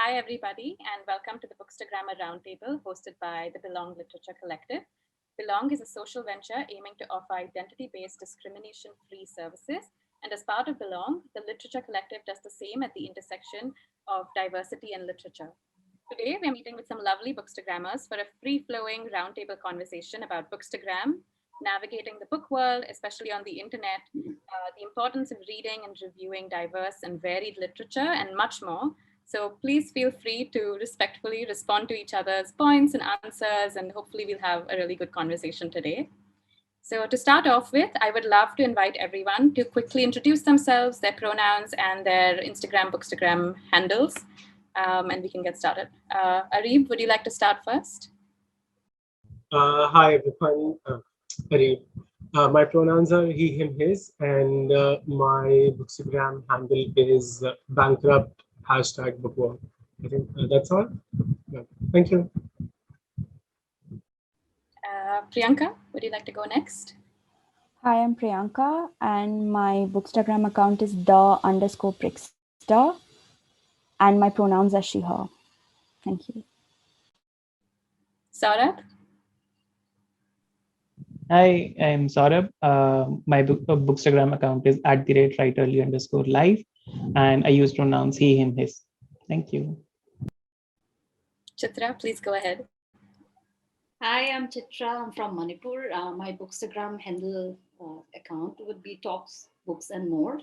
Hi, everybody, and welcome to the Bookstagrammer Roundtable hosted by the Belong Literature Collective. Belong is a social venture aiming to offer identity-based, discrimination-free services. And as part of Belong, the Literature Collective does the same at the intersection of diversity and literature. Today, we're meeting with some lovely Bookstagrammers for a free-flowing roundtable conversation about Bookstagram, navigating the book world, especially on the internet, the importance of reading and reviewing diverse and varied literature, and much more. So please feel free to respectfully respond to each other's points and answers, and hopefully we'll have a really good conversation today. So to start off with, I would love to invite everyone to quickly introduce themselves, their pronouns, and their Instagram, Bookstagram handles, and we can get started. Areeb, would you like to start first? Hi, everyone. Areeb. My pronouns are he, him, his, and my Bookstagram handle is bankrupt #bookworm. I think that's all. Yeah. Thank you. Priyanka, would you like to go next? Hi, I'm Priyanka, and my Bookstagram account is the_Prickster, and my pronouns are she, her. Thank you. Saurabh? Hi, I'm Saurabh. My Bookstagram account is @writerly_life, and I use pronouns he, him, his. Thank you. Chitra, please go ahead. Hi, I'm Chitra. I'm from Manipur. My Bookstagram handle account would be Talks, Books, and More.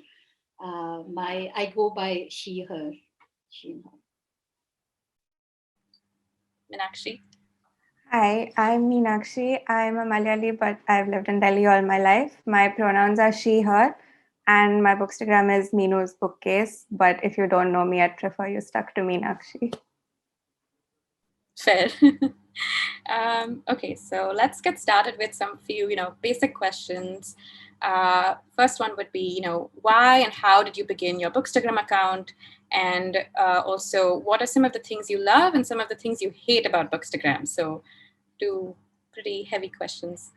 I go by she, her. Meenakshi? Hi, I'm Meenakshi. I'm a Malayali, but I've lived in Delhi all my life. My pronouns are she, her, and my Bookstagram is Meenu's Bookcase. But if you don't know me, I'd prefer you stuck to Meenakshi. Fair. Okay, so let's get started with some few, basic questions. First one would be, why and how did you begin your Bookstagram account? And also, what are some of the things you love and some of the things you hate about Bookstagram? So, two pretty heavy questions.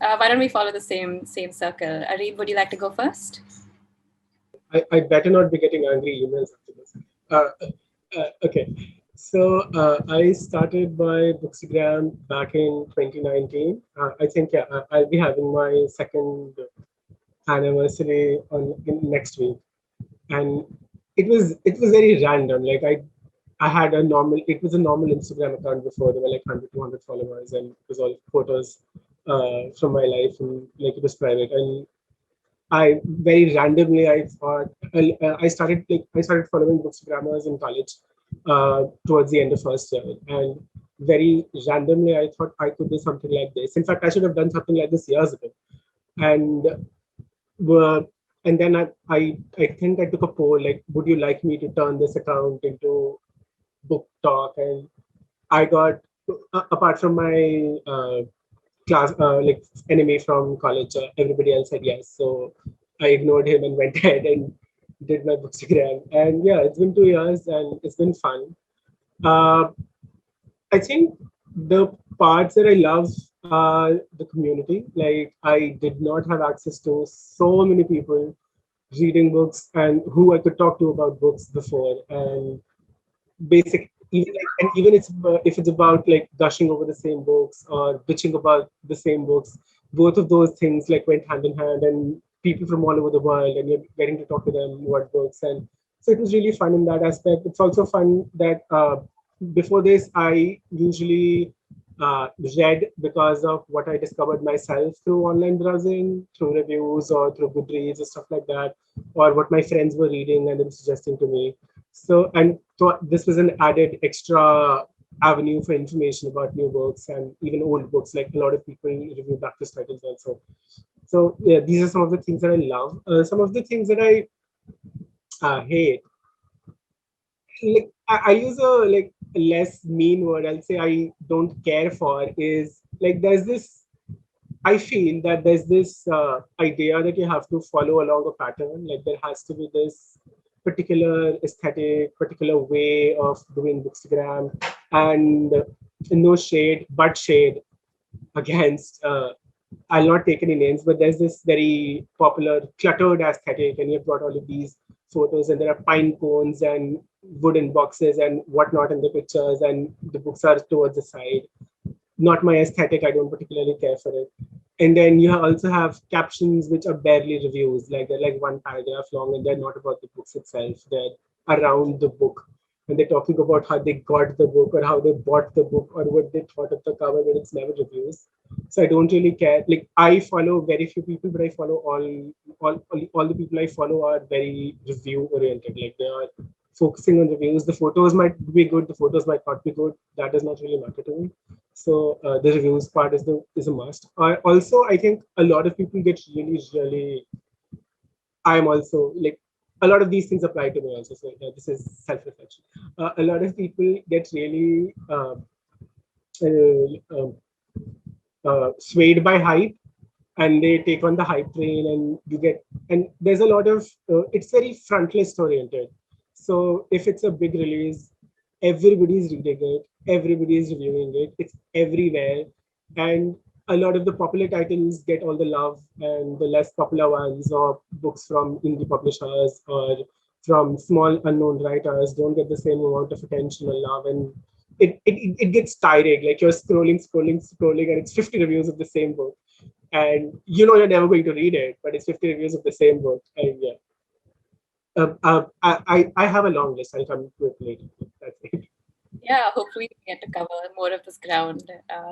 Why don't we follow the same circle? Areeb, would you like to go first? I better not be getting angry emails after this. Okay. So I started my Bookstagram back in 2019. I think I'll be having my second anniversary next week, and it was very random. Like I had a normal Instagram account before. There were like 100, 200 followers, and it was all photos from my life, and like it was private. And I very randomly I thought I started following Bookstagrammers in college towards the end of first year, and very randomly I thought I could do something like this. In fact, I should have done something like this years ago, and then I think I took a poll like, would you like me to turn this account into book talk? And I got, apart from my class like enemy from college, everybody else said yes. So I ignored him and went ahead and did my Bookstagram. And yeah, it's been 2 years and it's been fun. I think the parts that I love are the community. Like I did not have access to so many people reading books and who I could talk to about books before. And even if it's about like gushing over the same books or bitching about the same books, both of those things like went hand in hand, and people from all over the world, and you're getting to talk to them about books. And so it was really fun in that aspect. It's also fun that before this, I usually read because of what I discovered myself through online browsing, through reviews or through Goodreads or stuff like that, or what my friends were reading and then suggesting to me. So this was an added extra avenue for information about new books and even old books. Like a lot of people review backlist titles also. So yeah, these are some of the things that I love. Some of the things that I hate. Like I use a less mean word. I'll say I don't care for is like I feel that there's this idea that you have to follow along a pattern. Like there has to be this particular aesthetic, particular way of doing Bookstagram, and no shade, but shade against. I'll not take any names, but there's this very popular cluttered aesthetic, and you've got all of these photos, and there are pine cones and wooden boxes and whatnot in the pictures, and the books are towards the side. Not my aesthetic. I don't particularly care for it. And then you also have captions which are barely reviews, like they're like one paragraph long, and they're not about the books itself. They're around the book, and they're talking about how they got the book or how they bought the book or what they thought of the cover, but it's never reviews. So I don't really care. Like, I follow very few people, but I follow all the people I follow are very review oriented. Like, they are focusing on reviews. The photos might be good, the photos might not be good. That does not really matter to me. So the reviews part is a must. Also, I think a lot of people get really. I'm also like, a lot of these things apply to me also. So this is self-reflection. A lot of people get really swayed by hype, and they take on the hype train, and there's a lot of it's very front list oriented. So if it's a big release, everybody's reading it, everybody's reviewing it, it's everywhere. And a lot of the popular titles get all the love, and the less popular ones, or books from indie publishers or from small unknown writers, don't get the same amount of attention and love. And it gets tiring. Like, you're scrolling, and it's 50 reviews of the same book, and you're never going to read it, but it's 50 reviews of the same book. And yeah, I have a long list. I'll come to it later. That's it. Yeah, hopefully we get to cover more of this ground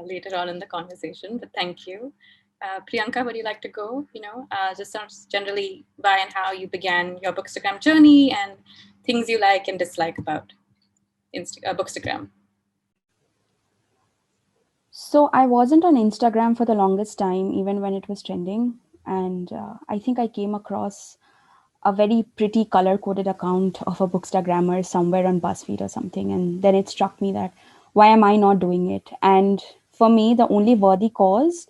later on in the conversation, but thank you. Priyanka, would you like to go? Just generally why and how you began your Bookstagram journey and things you like and dislike about Bookstagram. So I wasn't on Instagram for the longest time, even when it was trending. And I think I came across a very pretty color-coded account of a Bookstagrammer somewhere on BuzzFeed or something. And then it struck me that, why am I not doing it? And for me, the only worthy cause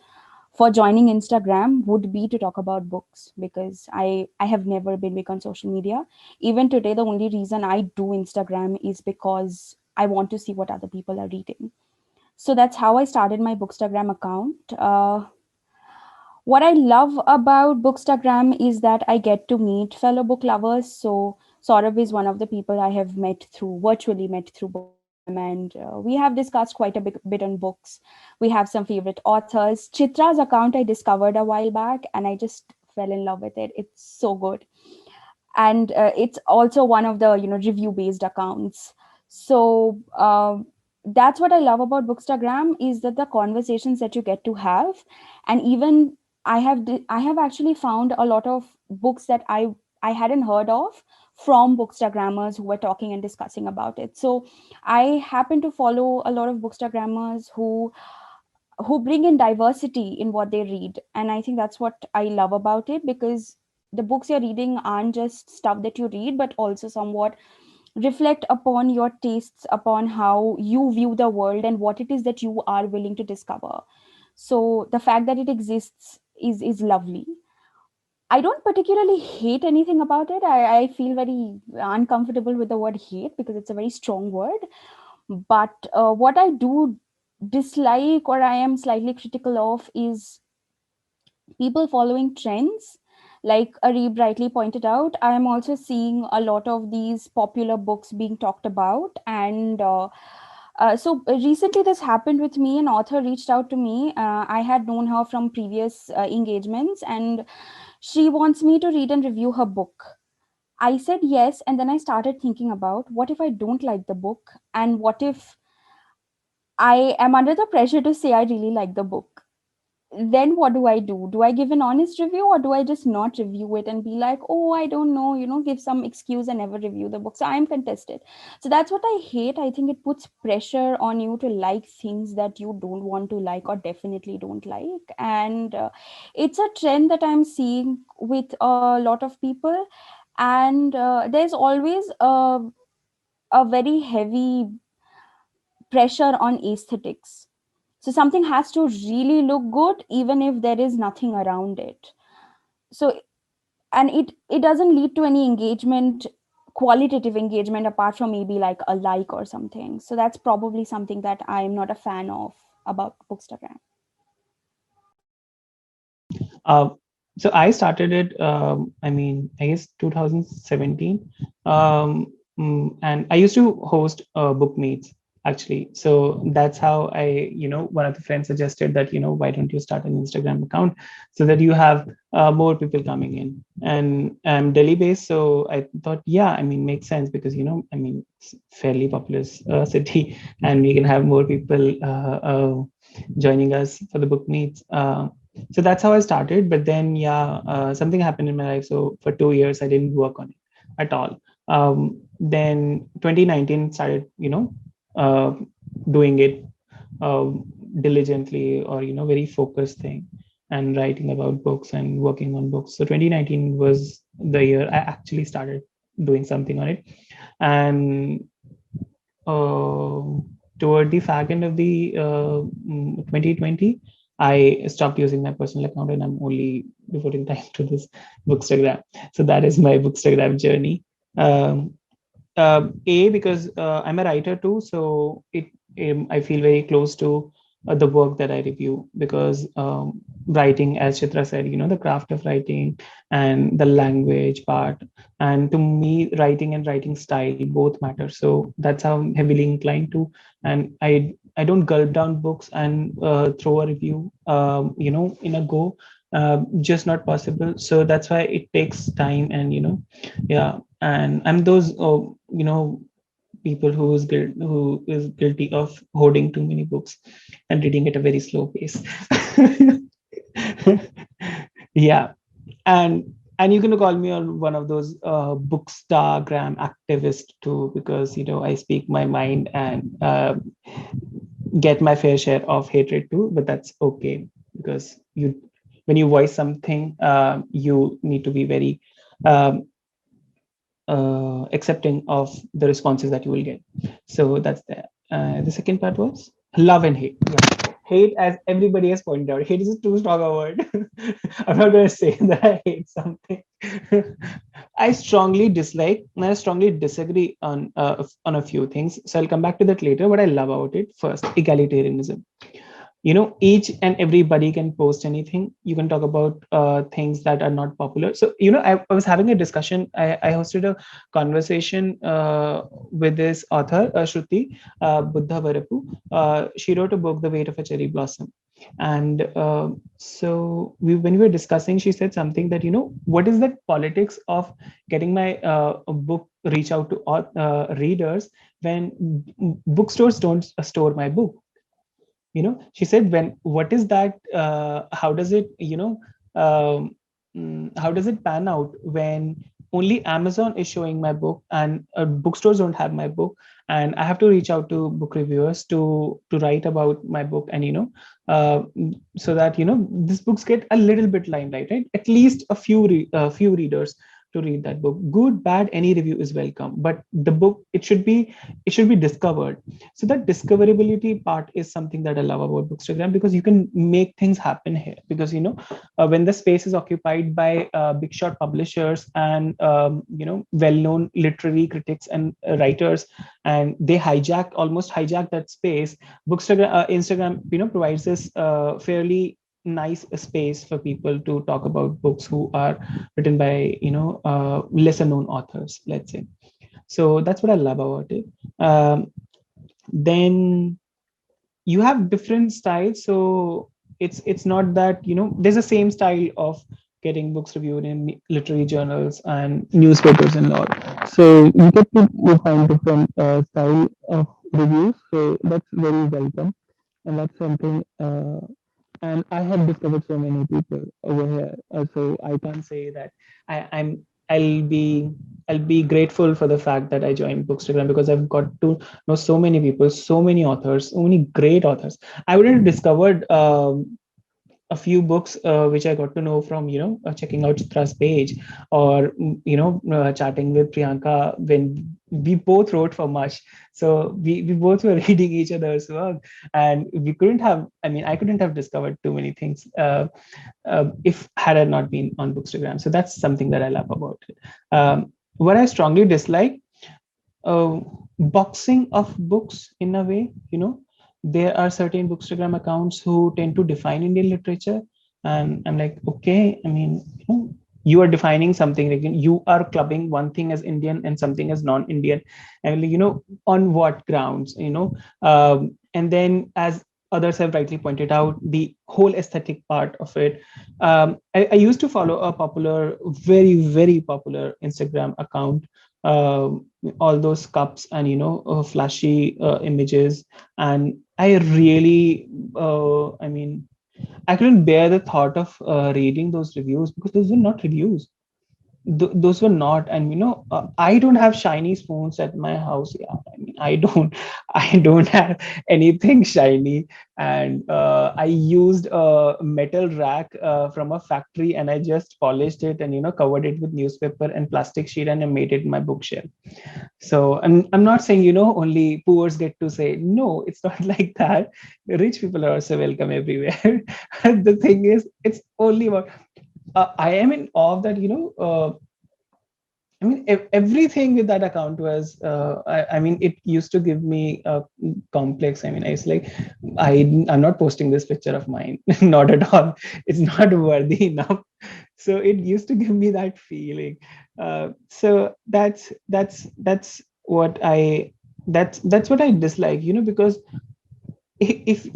for joining Instagram would be to talk about books, because I have never been big on social media. Even today, the only reason I do Instagram is because I want to see what other people are reading. So that's how I started my Bookstagram account. What I love about Bookstagram is that I get to meet fellow book lovers. So Saurabh is one of the people I have virtually met through Bookstagram, and we have discussed quite a bit on books. We have some favorite authors. Chitra's account I discovered a while back, and I just fell in love with it. It's so good. And it's also one of the review-based accounts. So that's what I love about Bookstagram, is that the conversations that you get to have. And even I have actually found a lot of books that I hadn't heard of from Bookstagrammers who were talking and discussing about it. So I happen to follow a lot of Bookstagrammers who bring in diversity in what they read. And I think that's what I love about it, because the books you're reading aren't just stuff that you read, but also somewhat reflect upon your tastes, upon how you view the world and what it is that you are willing to discover. So the fact that it exists is lovely. I don't particularly hate anything about it. I feel very uncomfortable with the word hate because it's a very strong word. But what I do dislike, or I am slightly critical of, is people following trends. Like Areeb rightly pointed out, I am also seeing a lot of these popular books being talked about. And so recently this happened with me. An author reached out to me. I had known her from previous engagements, and she wants me to read and review her book. I said yes, and then I started thinking about, what if I don't like the book, and what if I am under the pressure to say I really like the book? Then what do I do? Do I give an honest review, or do I just not review it and be like, oh, I don't know, give some excuse and never review the book? So I'm contested. So that's what I hate. I think it puts pressure on you to like things that you don't want to like, or definitely don't like. And it's a trend that I'm seeing with a lot of people. And there's always a very heavy pressure on aesthetics. So something has to really look good, even if there is nothing around it. So, and it doesn't lead to any engagement, qualitative engagement, apart from maybe like a like or something. So that's probably something that I'm not a fan of about Bookstagram. So I started it, I guess 2017. And I used to host book meets actually. So that's how one of the friends suggested that, why don't you start an Instagram account so that you have more people coming in. And I'm Delhi based. So I thought, yeah, makes sense because, it's fairly populous city and we can have more people joining us for the book meets. So that's how I started. But then, yeah, something happened in my life. So for 2 years, I didn't work on it at all. Then 2019 started, uh, doing it diligently, or very focused thing, and writing about books and working on books. So 2019 was the year I actually started doing something on it. And uh, toward the fag end of the 2020, I stopped using my personal account and I'm only devoting time to this Bookstagram. So that is my Bookstagram journey. Um, because I'm a writer too, so I feel very close to the work that I review, because writing, as Chitra said, the craft of writing and the language part, and to me, writing and writing style both matter. So that's how I'm heavily inclined to, and I don't gulp down books and throw a review, in a go. Just not possible. So that's why it takes time, and yeah. And I'm those people who is guilty of hoarding too many books and reading at a very slow pace. Yeah. And you can call me on one of those bookstagram activist too, because I speak my mind and get my fair share of hatred too, but that's okay, because when you voice something, you need to be very um, accepting of the responses that you will get. So that's the second part was love and hate. Yeah. Hate, as everybody has pointed out, hate is too strong a word. I'm not going to say that I hate something. I strongly dislike and I strongly disagree on a few things. So I'll come back to that later. What I love about it, first, egalitarianism. Each and everybody can post anything. You can talk about things that are not popular. So I was having a discussion. I hosted a conversation with this author, Shruti Buddha Varapu. She wrote a book, The Weight of a Cherry Blossom. And so when we were discussing, she said something that, what is that politics of getting my book reach out to readers when bookstores don't store my book? She said, when what is that how does it um, how does it pan out when only Amazon is showing my book and bookstores don't have my book, and I have to reach out to book reviewers to write about my book, and uh, so that these books get a little bit limelight, right? At least a few readers to read that book. Good, bad, any review is welcome, but the book, it should be discovered. So that discoverability part is something that I love about Bookstagram, because you can make things happen here. Because when the space is occupied by big shot publishers and well-known literary critics and writers, and they almost hijack that space, Bookstagram, Instagram, provides this fairly nice space for people to talk about books who are written by lesser known authors, let's say. So that's what I love about it. Then you have different styles, so it's not that there's the same style of getting books reviewed in literary journals and newspapers and all. So you get to find different style of reviews, so that's very welcome. And that's something and I have discovered so many people over here. So I can't say that I'm I'll be I'll be grateful for the fact that I joined Bookstagram, because I've got to know so many people, so many authors, so many great authors. I wouldn't have discovered a few books which I got to know from checking out Chitra's page, or chatting with Priyanka when we both wrote for Mush. So we both were reading each other's work, and we couldn't have. I couldn't have discovered too many things if had I not been on Bookstagram. So that's something that I love about it. What I strongly dislike, uh, boxing of books in a way. There are certain Bookstagram accounts who tend to define Indian literature, And I'm like, okay, I mean, you are defining something, like you are clubbing one thing as Indian and something as non-Indian, and on what grounds, and then as others have rightly pointed out, the whole aesthetic part of it. I used to follow a popular, very, very popular Instagram account, all those cups and flashy images, and I really, I mean, I couldn't bear the thought of reading those reviews, because those were not reviews. Those were not. And I don't have shiny spoons at my house. Yeah, I mean, I don't, I don't have anything shiny. And I used a metal rack from a factory, and I just polished it and covered it with newspaper and plastic sheet, and I made it my bookshelf. So I'm not saying only poors get to say. No, it's not like that. Rich people are also welcome everywhere. The thing is, it's only about, I am in awe of that. I mean, everything with that account was, I mean, it used to give me a complex. I mean, I was like, I'm not posting this picture of mine, not at all. It's not worthy enough. So it used to give me that feeling. So that's what that's what I dislike, because if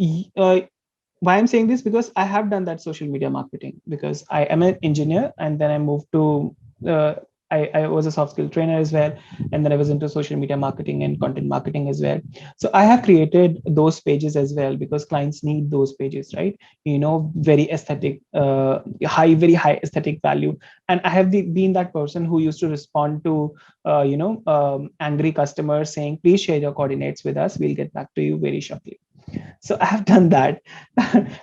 why I'm saying this, because I have done that social media marketing, because I am an engineer, and then I moved to uh, I was a soft skill trainer as well, and then I was into social media marketing and content marketing as well. So I have created those pages as well, because clients need those pages, right? Very aesthetic, very high aesthetic value. And I have been that person who used to respond to angry customers saying, please share your coordinates with us, we'll get back to you very shortly. So I have done that.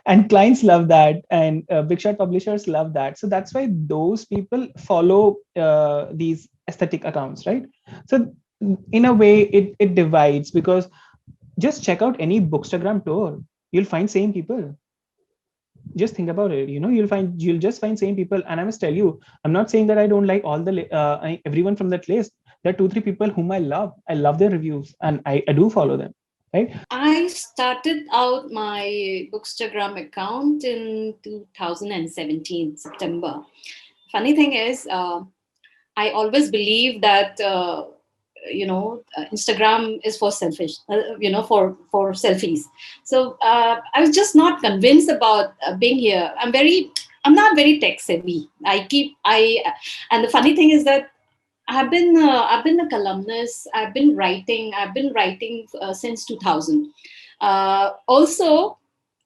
And clients love that, and big shot publishers love that. So that's why those people follow these aesthetic accounts, right? So in a way, it divides, because just check out any Bookstagram tour, you'll find same people. Just think about it. You'll just find same people. And I must tell you, I'm not saying that I don't like all the everyone from that list. There are 2-3 people whom I love their reviews, and I do follow them, right? I started out my Bookstagram account in 2017, September. Funny thing is, I always believe that Instagram is for selfish, for selfies. So I was just not convinced about being here. I'm not very tech savvy. And the funny thing is that I've been a columnist. I've been writing since 2000. Also,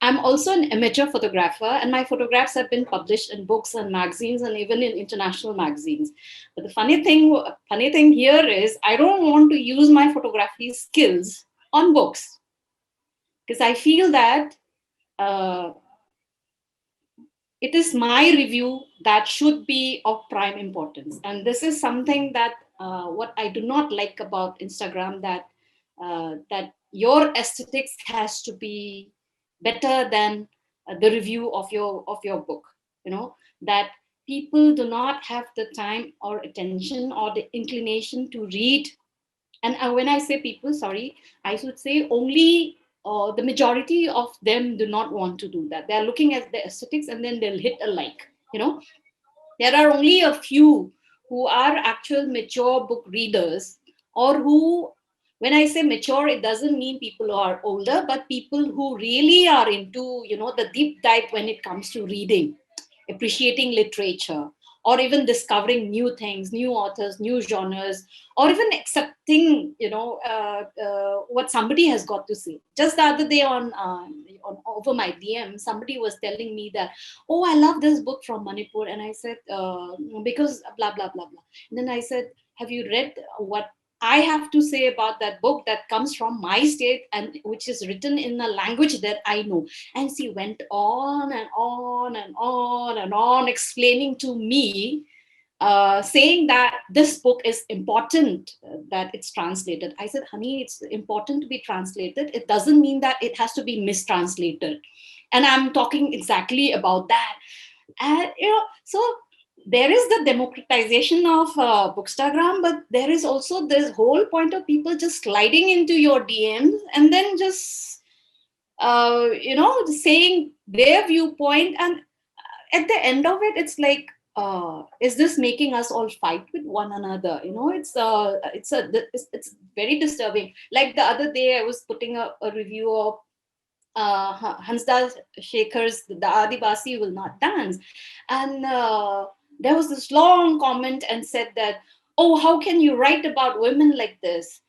I'm also an amateur photographer, and my photographs have been published in books and magazines, and even in international magazines. But the funny thing here is, I don't want to use my photography skills on books, because I feel that uh, it is my review that should be of prime importance. And this is something that what I do not like about Instagram, that your aesthetics has to be better than the review of your book. That people do not have the time or attention or the inclination to read. And when I say people, sorry, I should say only the majority of them do not want to do that. They're looking at the aesthetics and then they'll hit a like. There are only a few who are actual mature book readers, or who, when I say mature, it doesn't mean people who are older, but people who really are into, the deep dive when it comes to reading, appreciating literature, or even discovering new things, new authors, new genres, or even accepting, what somebody has got to say. Just the other day on over my DM, somebody was telling me that, oh, I love this book from Manipur, and I said, because blah blah blah blah. And then I said, have you read what I have to say about that book that comes from my state and which is written in a language that I know? And she went on and on and on and on, explaining to me, saying that this book is important, that it's translated. I said, honey, it's important to be translated. It doesn't mean that it has to be mistranslated. And I'm talking exactly about that. And, so there is the democratization of Bookstagram, but there is also this whole point of people just sliding into your DMs and then just, saying their viewpoint. And at the end of it, it's like, is this making us all fight with one another? It's very disturbing. Like the other day, I was putting a review of Hansda Shekhar's The Adivasi Will Not Dance. And there was this long comment and said that, oh, how can you write about women like this?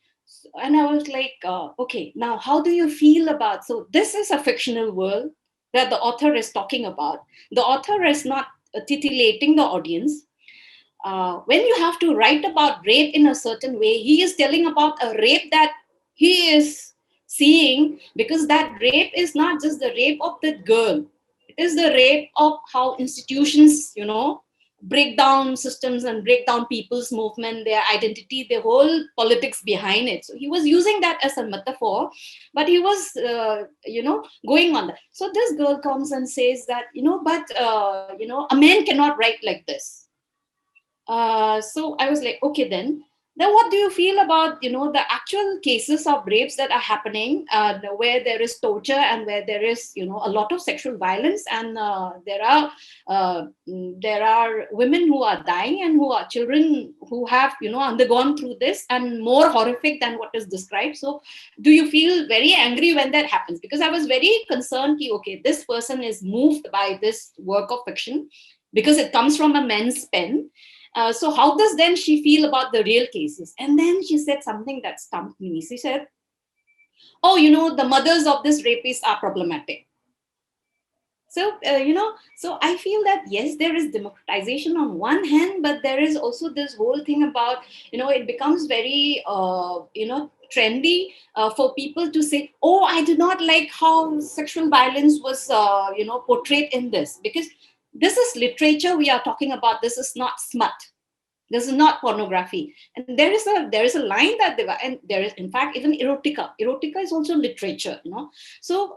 And I was like, okay, now how do you feel about, so this is a fictional world that the author is talking about. The author is not titillating the audience. When you have to write about rape in a certain way, he is telling about a rape that he is seeing, because that rape is not just the rape of the girl. It is the rape of how institutions, break down systems and break down people's movement, their identity, the whole politics behind it. So he was using that as a metaphor, but he was, going on that. So this girl comes and says that, a man cannot write like this. So I was like, okay, then what do you feel about, the actual cases of rapes that are happening, where there is torture and where there is, a lot of sexual violence, and there are women who are dying and who are children who have, undergone through this, and more horrific than what is described. So do you feel very angry when that happens? Because I was very concerned, okay, this person is moved by this work of fiction because it comes from a man's pen. So how does then she feel about the real cases? And then she said something that stumped me. She said, oh, the mothers of this rapists are problematic. So, so I feel that, yes, there is democratization on one hand, but there is also this whole thing about, it becomes very, trendy for people to say, oh, I do not like how sexual violence was, portrayed in this, because this is literature we are talking about. This is not smut. This is not pornography. And there is a line that and there is, in fact, even erotica. Erotica is also literature, So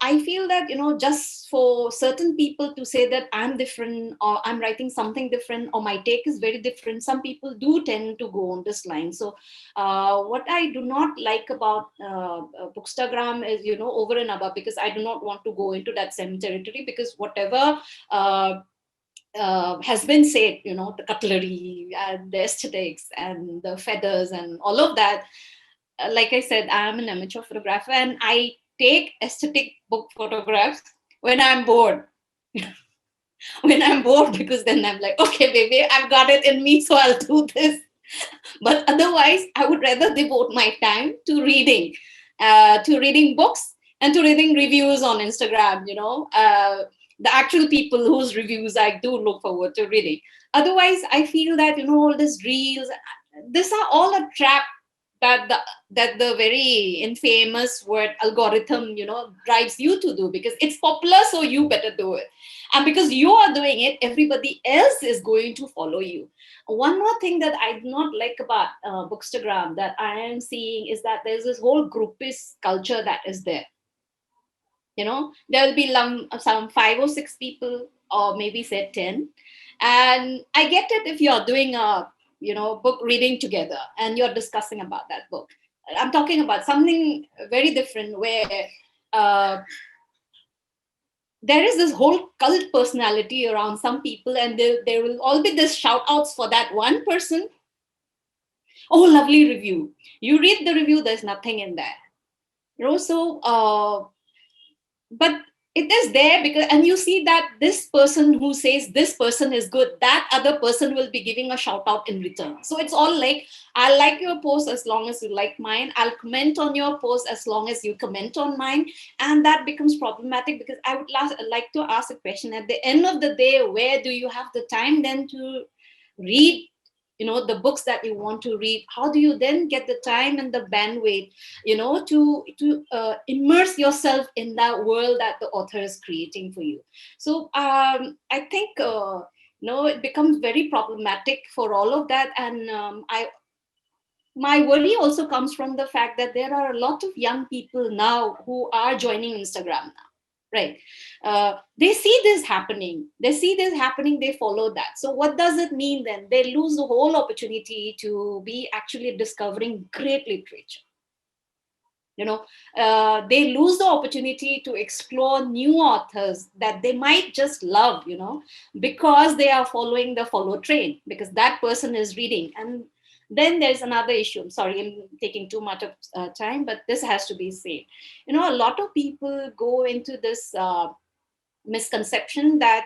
I feel that, just for certain people to say that I'm different, or I'm writing something different, or my take is very different, some people do tend to go on this line. So what I do not like about Bookstagram is, over and above, because I do not want to go into that same territory, because whatever has been said, the cutlery and the aesthetics and the feathers and all of that. Like I said, I am an amateur photographer, and I take aesthetic book photographs when I'm bored. When I'm bored, because then I'm like, okay, baby, I've got it in me, so I'll do this. But otherwise, I would rather devote my time to reading books and to reading reviews on Instagram, the actual people whose reviews I do look forward to reading. Otherwise, I feel that, all these reels, these are all a trap that the very infamous word algorithm, drives you to do, because it's popular, so you better do it. And because you are doing it, everybody else is going to follow you. One more thing that I do not like about Bookstagram that I am seeing is that there's this whole groupist culture that is there. There'll be some 5 or 6 people, or maybe say 10. And I get it if you're doing a, book reading together and you're discussing about that book. I'm talking about something very different, where there is this whole cult personality around some people, and there will all be this shout outs for that one person. Oh, lovely review. You read the review, there's nothing in there. So, but it is there because, and you see that this person who says this person is good, that other person will be giving a shout out in return. So it's all like, I like your post as long as you like mine. I'll comment on your post as long as you comment on mine. And that becomes problematic, because I would like to ask a question at the end of the day, where do you have the time then to read the books that you want to read? How do you then get the time and the bandwidth, to immerse yourself in that world that the author is creating for you? So I think, it becomes very problematic for all of that. And my worry also comes from the fact that there are a lot of young people now who are joining Instagram now. Right. They see this happening. They follow that. So what does it mean then? They lose the whole opportunity to be actually discovering great literature. They lose the opportunity to explore new authors that they might just love, because they are following the follow train, because that person is reading. And then there's another issue. I'm sorry, I'm taking too much of time, but this has to be said. A lot of people go into this misconception that,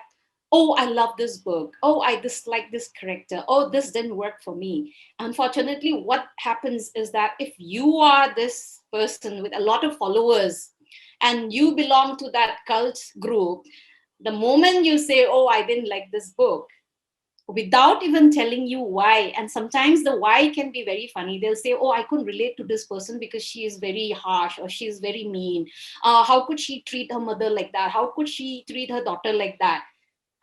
oh, I love this book, oh, I dislike this character, oh, this didn't work for me. Unfortunately, what happens is that if you are this person with a lot of followers and you belong to that cult group, the moment you say, oh, I didn't like this book, without even telling you why, and sometimes the why can be very funny. They'll say, oh, I couldn't relate to this person because she is very harsh or she is very mean. How could she treat her mother like that? How could she treat her daughter like that?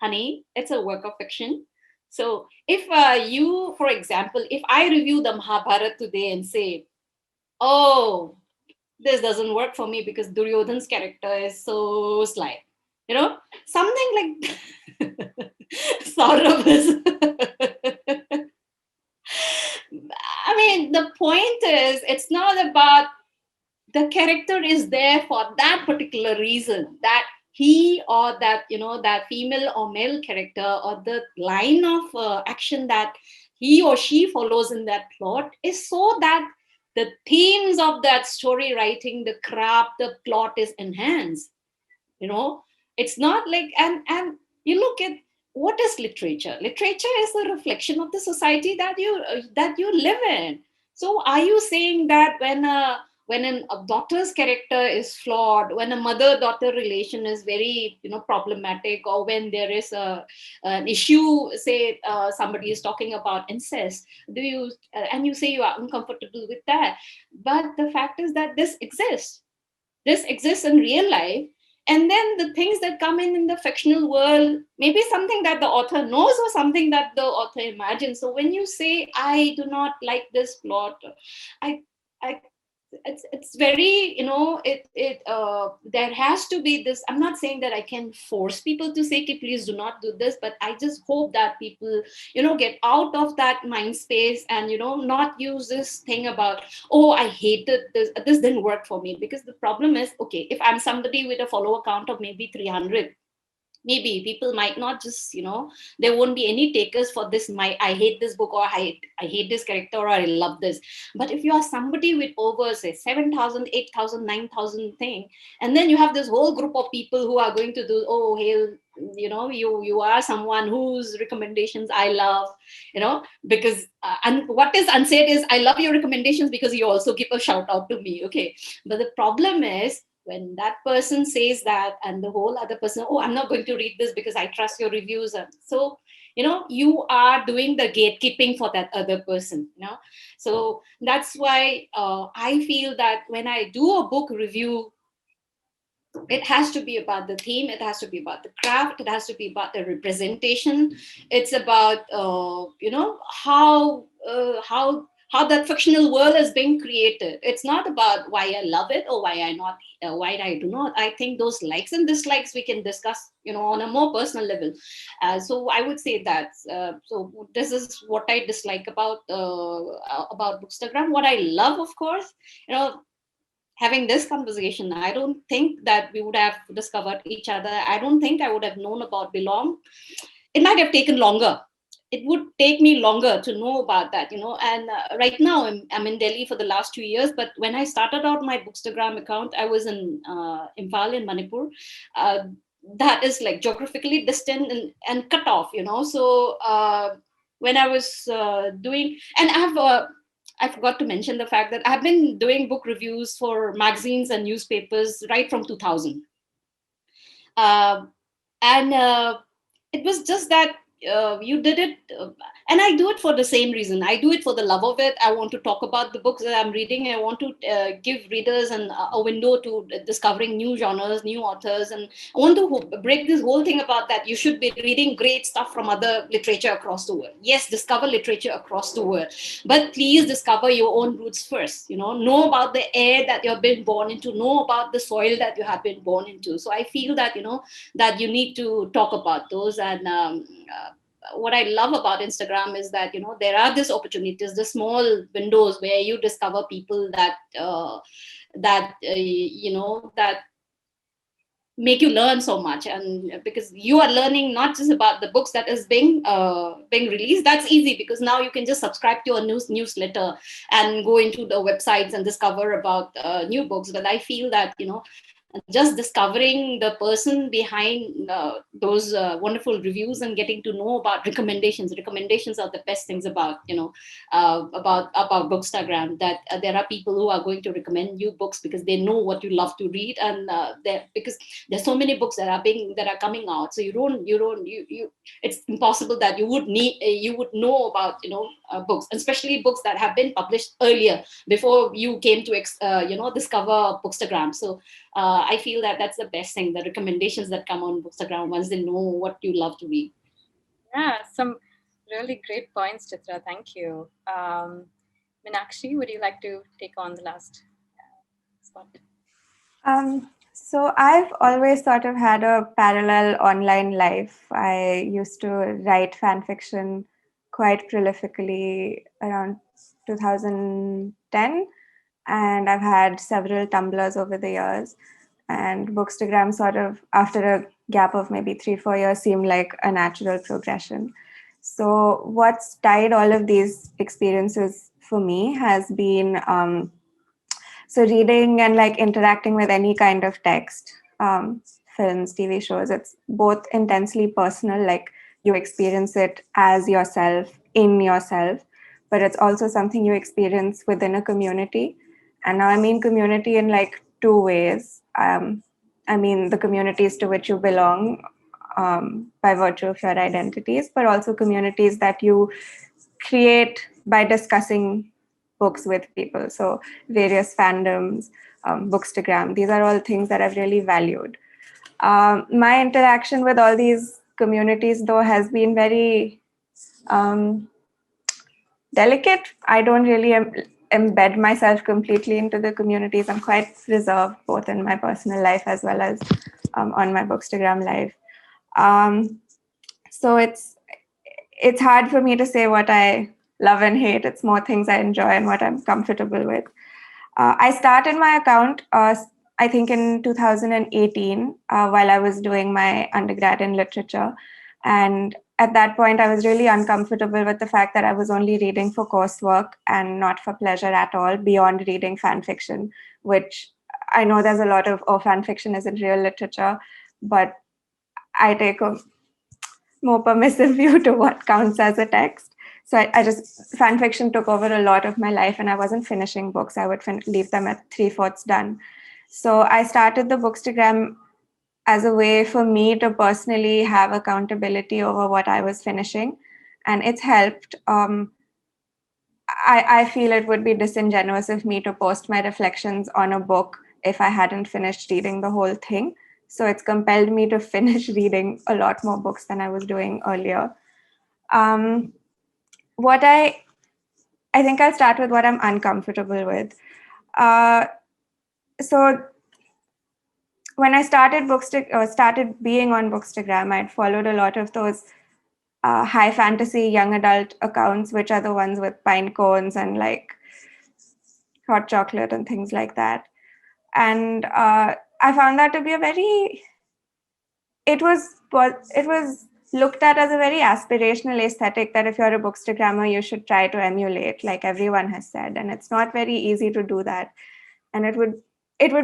Honey, it's a work of fiction. So if you, for example, if I review the Mahabharata today and say, oh, this doesn't work for me because Duryodhan's character is so sly, something like Saurabh is. I mean, the point is, it's not about the character is there for that particular reason, that he or that, that female or male character, or the line of action that he or she follows in that plot is so that the themes of that story writing, the craft, the plot is enhanced. It's not like, and you look at, what is literature? Literature is a reflection of the society that you live in. So are you saying that when a daughter's character is flawed, when a mother-daughter relation is very problematic, or when there is an issue, say somebody is talking about incest, and you say you are uncomfortable with that? But the fact is that this exists in real life. And then the things that come in the fictional world, maybe something that the author knows or something that the author imagines. So when you say, I do not like this plot, it's very, there has to be this. I'm not saying that I can force people to say, okay, please do not do this, but I just hope that people, get out of that mind space and, not use this thing about, oh, I hated this didn't work for me. Because the problem is, okay, if I'm somebody with a follower count of maybe 300, maybe people might not just, there won't be any takers for this, I hate this book, or I hate this character, or I love this. But if you are somebody with over, say, 7,000, 8,000, 9,000 thing, and then you have this whole group of people who are going to do, oh, hey, you are someone whose recommendations I love, because and what is unsaid is, I love your recommendations because you also give a shout out to me. Okay. But the problem is, when that person says that, and the whole other person, oh, I'm not going to read this because I trust your reviews. So, you are doing the gatekeeping for that other person, So that's why I feel that when I do a book review, it has to be about the theme, it has to be about the craft, it has to be about the representation. It's about, how that fictional world is being created. It's not about why I love it or why I do not. I think those likes and dislikes we can discuss, on a more personal level. So I would say that. So this is what I dislike about Bookstagram. What I love, of course, having this conversation, I don't think that we would have discovered each other. I don't think I would have known about Belong. It might have taken longer. It would take me longer to know about that, and right now I'm in Delhi for the last 2 years. But when I started out my Bookstagram account, I was in Imphal in Manipur. That is like geographically distant and cut off, So when I was doing, and I forgot to mention the fact that I've been doing book reviews for magazines and newspapers right from 2000. And it was just that you did it, and I do it for the same reason. I do it for the love of it. I want to talk about the books that I'm reading. I want to give readers a window to discovering new genres, new authors, and I want to break this whole thing about that you should be reading great stuff from other literature across the world. Yes, discover literature across the world, but please discover your own roots first. Know about the air that you've been born into, know about the soil that you have been born into. So I feel that that you need to talk about those. And what I love about Instagram is that, there are these opportunities, the small windows where you discover people that that make you learn so much. And because you are learning not just about the books that is being released, that's easy, because now you can just subscribe to a newsletter and go into the websites and discover about new books. But I feel that, just discovering the person behind those wonderful reviews and getting to know about recommendations are the best things about about Bookstagram, that there are people who are going to recommend you books because they know what you love to read. And because there's so many books that are coming out, so you it's impossible that you would know about books, especially books that have been published earlier before you came to discover Bookstagram. So I feel that that's the best thing, the recommendations that come on Bookstagram once they know what you love to read. Yeah, some really great points, Chitra. Thank you. Meenakshi, would you like to take on the last spot? So I've always sort of had a parallel online life. I used to write fan fiction quite prolifically around 2010, and I've had several Tumblrs over the years. And Bookstagram sort of, after a gap of maybe 3-4 years, seemed like a natural progression. So what's tied all of these experiences for me has been so reading and like interacting with any kind of text, films, TV shows, it's both intensely personal, like you experience it as yourself, in yourself, but it's also something you experience within a community. And now I mean community in like two ways. I mean the communities to which you belong by virtue of your identities, but also communities that you create by discussing books with people. So various fandoms, Bookstagram, these are all things that I've really valued. My interaction with all these communities, though, has been very delicate. I don't really embed myself completely into the communities. I'm quite reserved, both in my personal life as well as on my Bookstagram life. So it's hard for me to say what I love and hate. It's more things I enjoy and what I'm comfortable with. I started my account, I think in 2018, while I was doing my undergrad in literature. And at that point, I was really uncomfortable with the fact that I was only reading for coursework and not for pleasure at all, beyond reading fan fiction, which I know there's a lot of, fan fiction isn't real literature, but I take a more permissive view to what counts as a text. So I just, fan fiction took over a lot of my life, and I wasn't finishing books. I would leave them at 3/4 done. So I started the Bookstagram as a way for me to personally have accountability over what I was finishing. And it's helped. I feel it would be disingenuous of me to post my reflections on a book if I hadn't finished reading the whole thing. So it's compelled me to finish reading a lot more books than I was doing earlier. What I think I'll start with what I'm uncomfortable with. So when I started started being on Bookstagram, I'd followed a lot of those high fantasy young adult accounts, which are the ones with pine cones and like hot chocolate and things like that. And I found that to be it was looked at as a very aspirational aesthetic that if you're a Bookstagrammer, you should try to emulate, like everyone has said. And it's not very easy to do that. And it would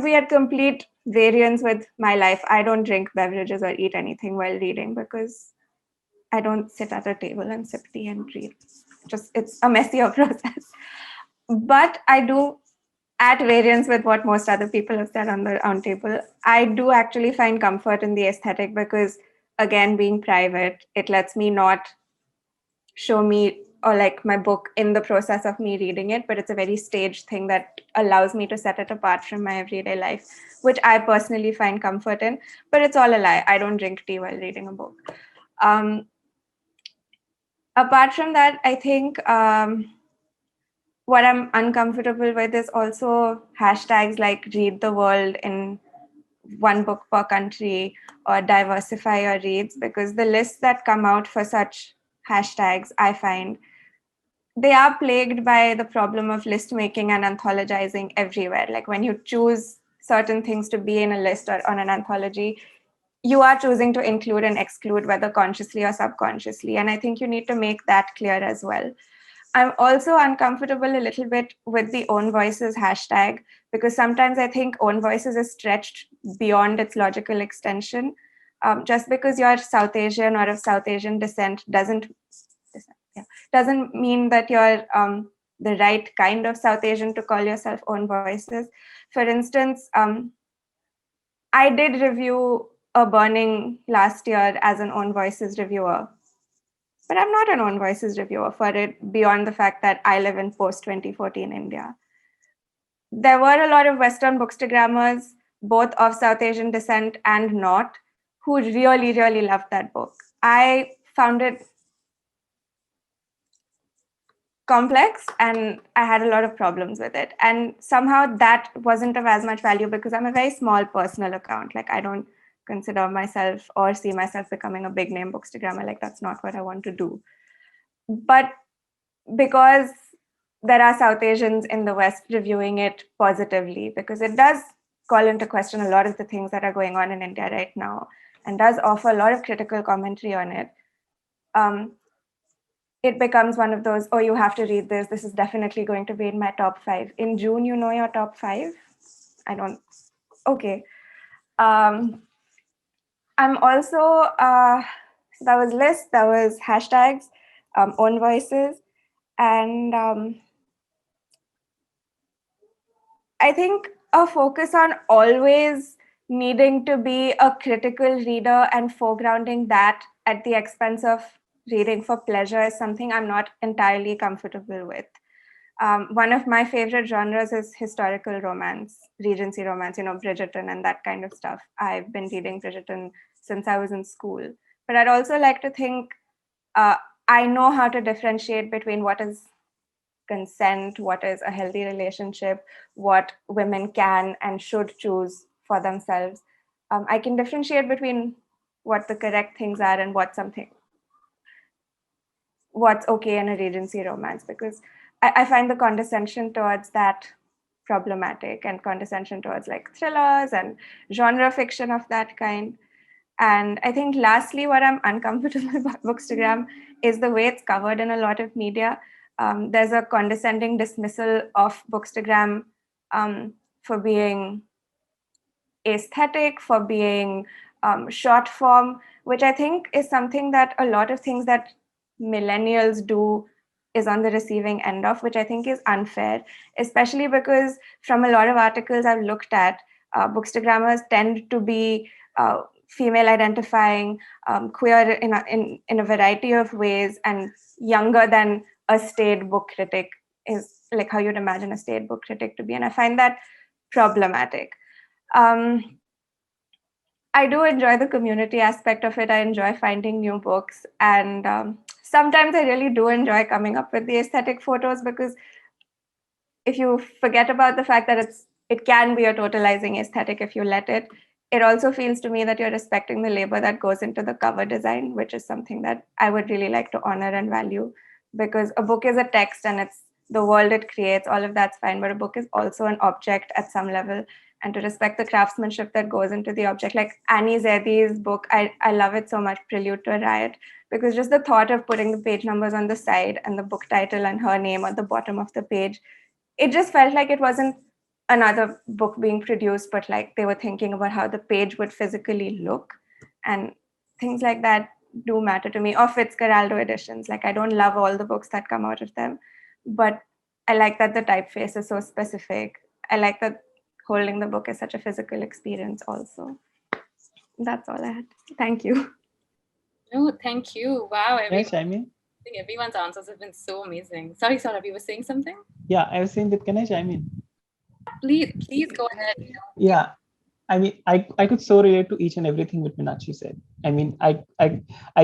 be at complete variance with my life. I don't drink beverages or eat anything while reading because I don't sit at a table and sip tea and read. It's a messier process. But I do, at variance with what most other people have said on the Roundtable, I do actually find comfort in the aesthetic because, again, being private, it lets me not show me or like my book in the process of me reading it, but it's a very staged thing that allows me to set it apart from my everyday life, which I personally find comfort in, but it's all a lie. I don't drink tea while reading a book. Apart from that, I think what I'm uncomfortable with is also hashtags like read the world in one book per country or diversify your reads, because the lists that come out for such hashtags, I find they are plagued by the problem of list making and anthologizing everywhere. Like when you choose certain things to be in a list or on an anthology, you are choosing to include and exclude, whether consciously or subconsciously. And I think you need to make that clear as well. I'm also uncomfortable a little bit with the own voices hashtag, because sometimes I think own voices is stretched beyond its logical extension. Just because you're South Asian or of South Asian descent doesn't mean that you're the right kind of South Asian to call yourself own voices. For instance, I did review a burning last year as an own voices reviewer, but I'm not an own voices reviewer for it beyond the fact that I live in post 2014 India. There were a lot of Western bookstagrammers, both of South Asian descent and not, who really, really loved that book. I found it complex and I had a lot of problems with it. And somehow that wasn't of as much value because I'm a very small personal account. Like I don't consider myself or see myself becoming a big name bookstagrammer. Like that's not what I want to do. But because there are South Asians in the West reviewing it positively, because it does call into question a lot of the things that are going on in India right now and does offer a lot of critical commentary on it. It becomes one of those, oh, you have to read this. This is definitely going to be in my top 5. In June, you know your top 5? I don't. Okay. I'm also, so that was lists, that was hashtags, own voices. And I think a focus on always needing to be a critical reader and foregrounding that at the expense of reading for pleasure is something I'm not entirely comfortable with. One of my favorite genres is historical romance, Regency romance, Bridgerton and that kind of stuff. I've been reading Bridgerton since I was in school. But I'd also like to think I know how to differentiate between what is consent, what is a healthy relationship, what women can and should choose for themselves. I can differentiate between what the correct things are and what's okay in a Regency romance, because I find the condescension towards that problematic, and condescension towards like thrillers and genre fiction of that kind. And I think lastly, what I'm uncomfortable about Bookstagram is the way it's covered in a lot of media. There's a condescending dismissal of Bookstagram for being aesthetic, for being short form, which I think is something that a lot of things that millennials do is on the receiving end of, which I think is unfair, especially because from a lot of articles I've looked at, Bookstagrammers tend to be female identifying, queer in a variety of ways, and younger than a staid book critic is like how you'd imagine a staid book critic to be. And I find that problematic. I do enjoy the community aspect of it. I enjoy finding new books. And sometimes I really do enjoy coming up with the aesthetic photos, because if you forget about the fact that it can be a totalizing aesthetic if you let it, it also feels to me that you're respecting the labor that goes into the cover design, which is something that I would really like to honor and value, because a book is a text and it's the world it creates, all of that's fine, but a book is also an object at some level, and to respect the craftsmanship that goes into the object. Like Annie Zedi's book, I love it so much, Prelude to a Riot, because just the thought of putting the page numbers on the side and the book title and her name at the bottom of the page, it just felt like it wasn't another book being produced, but like they were thinking about how the page would physically look, and things like that do matter to me. Or Fitzcarraldo editions, like I don't love all the books that come out of them, but I like that the typeface is so specific. I like that holding the book is such a physical experience also. That's all I had. Thank you. Oh, thank you. Wow. Yes, I mean. I think everyone's answers have been so amazing. Sorry, Saurabh, you were saying something? Yeah, I was saying that, can I chime in? Please go ahead. Yeah. I mean, I could so relate to each and everything what Meenakshi said. I mean, I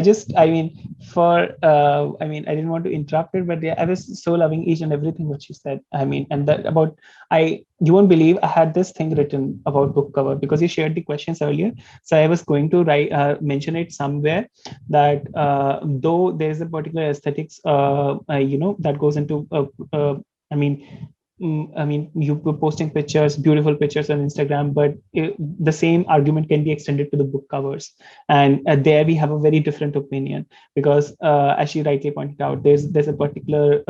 just, I mean, I mean, I didn't want to interrupt it, but yeah, I was so loving each and everything what she said. I mean, and that about, you won't believe I had this thing written about book cover because you shared the questions earlier. So I was going to write, mention it somewhere that though there's a particular aesthetics, that goes into, I mean, I mean, you were posting pictures, beautiful pictures on Instagram, but the same argument can be extended to the book covers. And there we have a very different opinion because, as she rightly pointed out, there's a particular,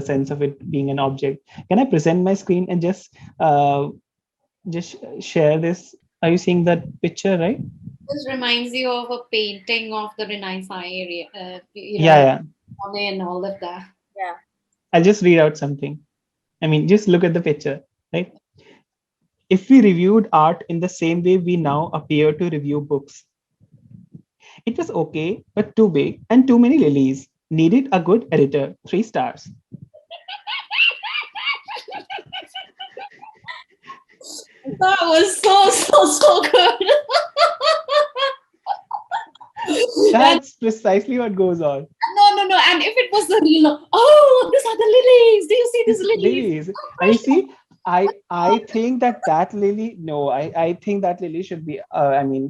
sense of it being an object. Can I present my screen and just share this? Are you seeing that picture, right? This reminds you of a painting of the Renaissance area, Yeah. Monet and all of that. Yeah. I'll just read out something. I mean, just look at the picture, right? If we reviewed art in the same way we now appear to review books, it was okay, but too big and too many lilies. Needed a good editor. 3 stars. That was so good. That's precisely what goes on. No. And if it was the real, oh, these are the lilies. Do you see these lilies? And you see, I think that lily, no, I think that lily should be,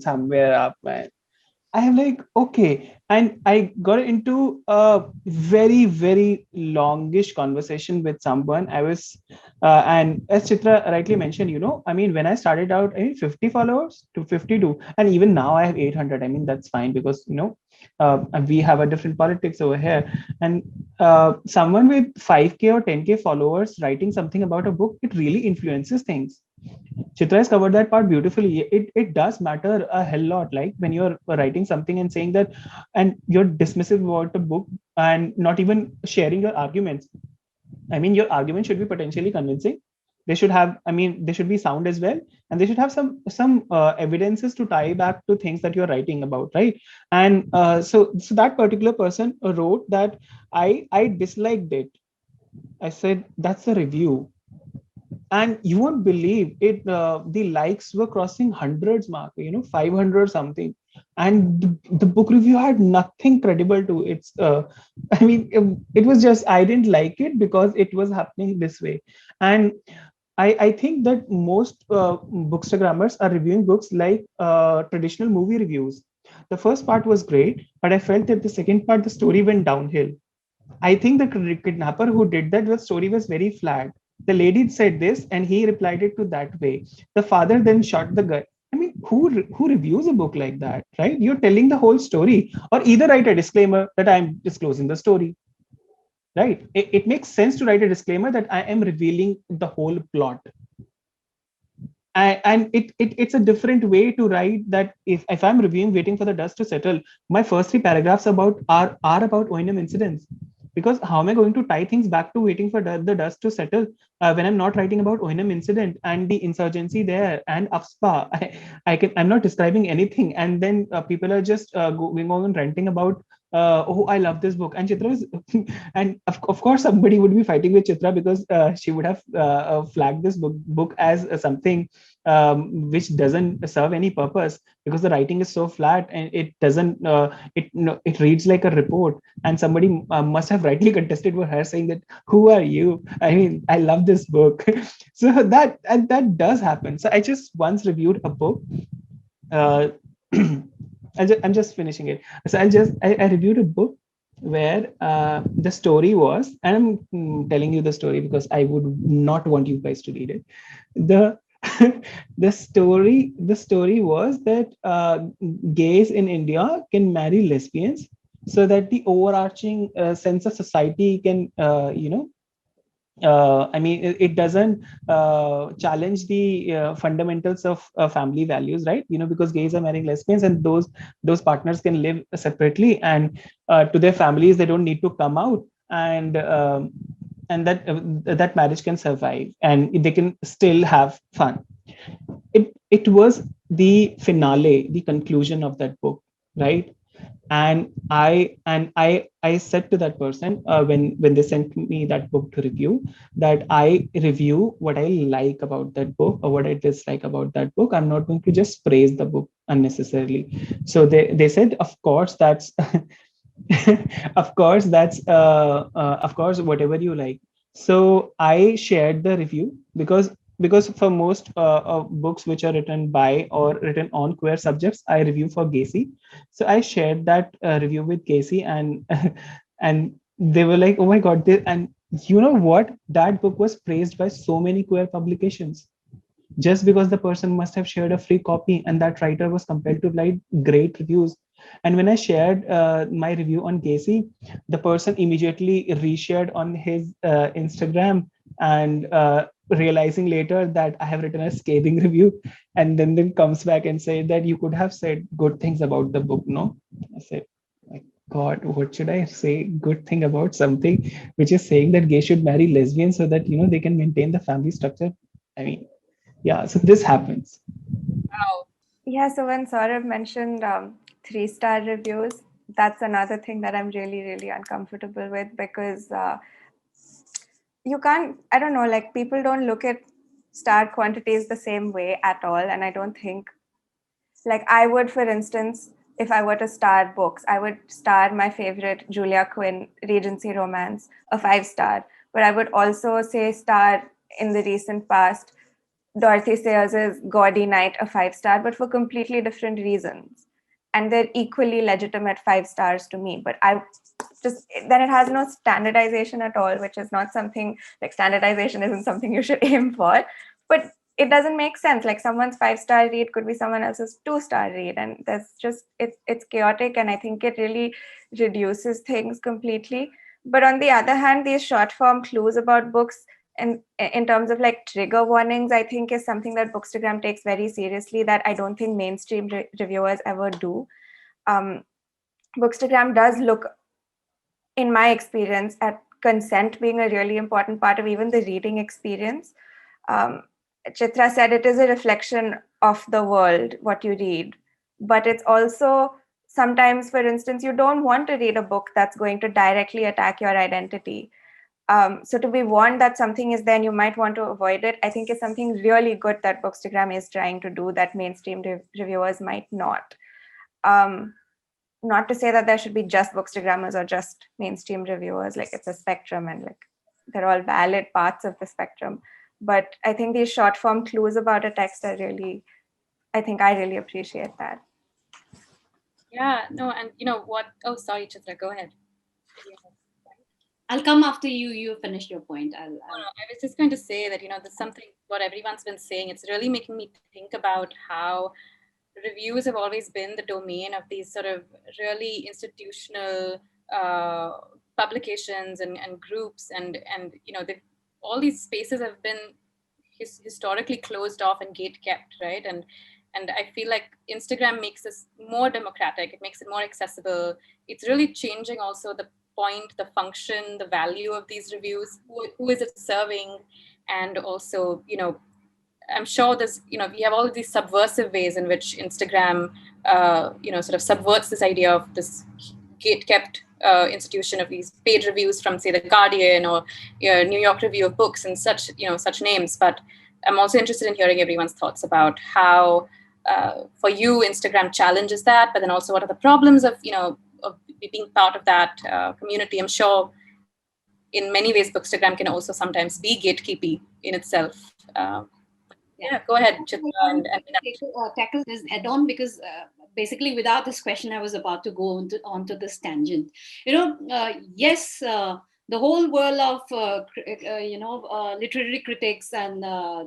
somewhere up. I am like, okay. And I got into a very, very longish conversation with someone. I was, and as Chitra rightly mentioned, I mean, when I started out, 50 followers to 52, and even now I have 800. I mean, that's fine because, we have a different politics over here. And someone with 5K or 10K followers writing something about a book, it really influences things. Chitra has covered that part beautifully. It does matter a hell lot. Like when you're writing something and saying that, and you're dismissive about the book and not even sharing your arguments. I mean, your argument should be potentially convincing. They should have, they should be sound as well, and they should have some evidences to tie back to things that you're writing about, right? And so that particular person wrote that I disliked it. I said that's a review. And you won't believe it, the likes were crossing hundreds mark, 500 something, and the book review had nothing credible to its it was just, I didn't like it because it was happening this way. And I think that most bookstagrammers are reviewing books like traditional movie reviews. The first part was great, but I felt that the second part, the story went downhill. I think the kidnapper who did that, the story was very flat. The lady said this and he replied it to that way. The father then shot the guy. I mean, who reviews a book like that, right? You're telling the whole story, or either write a disclaimer that I'm disclosing the story, right? It makes sense to write a disclaimer that I am revealing the whole plot. And it's a different way to write that. If I'm reviewing Waiting for the Dust to Settle, my first 3 paragraphs are about O&M incidents. Because how am I going to tie things back to Waiting for the Dust to Settle when I'm not writing about O&M incident and the insurgency there and AFSPA? I'm not describing anything, and then people are just going on and ranting about, oh, I love this book. And Chitra was, and of course somebody would be fighting with Chitra because she would have flagged this book as something which doesn't serve any purpose because the writing is so flat and it doesn't it reads like a report. And somebody must have rightly contested for her, saying that, who are you? I mean, I love this book. So that does happen. So I just once reviewed a book. I'm just finishing it. So I reviewed a book where the story was, and I'm telling you the story because I would not want you guys to read it. The story was that gays in India can marry lesbians so that the overarching sense of society can it doesn't challenge the fundamentals of family values, right? Because gays are marrying lesbians and those partners can live separately, and to their families they don't need to come out, and that marriage can survive and they can still have fun. It was the finale, the conclusion of that book, right? And I said to that person, when they sent me that book to review, that I review what I like about that book or what I dislike about that book. I'm not going to just praise the book unnecessarily. So they said, of course, that's of course, whatever you like. So I shared the review, because for most of books which are written by or written on queer subjects, I review for Gacy. So I shared that review with Gacy, and and they were like, oh my god. And you know what, that book was praised by so many queer publications, just because the person must have shared a free copy, and that writer was compelled to write great reviews. And when I shared my review on Gacy, the person immediately reshared on his Instagram, and realizing later that I have written a scathing review, and then comes back and say that you could have said good things about the book, no? I said, my god, what should I say good thing about something which is saying that gays should marry lesbians so that they can maintain the family structure? I mean, yeah, so this happens. Wow. Yeah, so when Saurabh mentioned 3-star reviews, that's another thing that I'm really, really uncomfortable with, because you can't, I don't know, like people don't look at star quantities the same way at all. And I don't think, like I would, for instance, if I were to star books, I would star my favorite Julia Quinn Regency romance a 5-star, but I would also say star in the recent past Dorothy Sayers' Gaudy Night a 5-star, but for completely different reasons. And they're equally legitimate 5 stars to me. But I just, then it has no standardization at all, which is not something, like standardization isn't something you should aim for. But it doesn't make sense. Like someone's 5-star read could be someone else's 2-star read. And that's just, it's chaotic. And I think it really reduces things completely. But on the other hand, these short form clues about books, and in terms of like trigger warnings, I think is something that Bookstagram takes very seriously, that I don't think mainstream reviewers ever do. Bookstagram does look, in my experience, at consent being a really important part of even the reading experience. Chitra said it is a reflection of the world, what you read, but it's also sometimes, for instance, you don't want to read a book that's going to directly attack your identity. So to be warned that something is there and you might want to avoid it, I think is something really good that Bookstagram is trying to do that mainstream reviewers might not. Not to say that there should be just Bookstagrammers or just mainstream reviewers, like it's a spectrum and like they're all valid parts of the spectrum. But I think these short form clues about a text are really, I think I really appreciate that. Yeah, no, and you know what? Oh, sorry, Chitra, go ahead. I'll come after you. You finish your point. I was just going to say that, there's something, what everyone's been saying, it's really making me think about how reviews have always been the domain of these sort of really institutional publications and groups, and all these spaces have been historically closed off and gate kept, right? And I feel like Instagram makes this more democratic. It makes it more accessible. It's really changing also the point, the function, the value of these reviews. Who is it serving? And also, I'm sure there's, we have all of these subversive ways in which Instagram, sort of subverts this idea of this gate-kept institution of these paid reviews from, say, The Guardian or New York Review of Books and such, such names. But I'm also interested in hearing everyone's thoughts about how, for you, Instagram challenges that, but then also what are the problems of, of being part of that community. I'm sure in many ways, Bookstagram can also sometimes be gatekeepy in itself. Yeah, go ahead, Chitra. And tackle this head on, because basically without this question, I was about to go onto this tangent. Yes, the whole world of literary critics and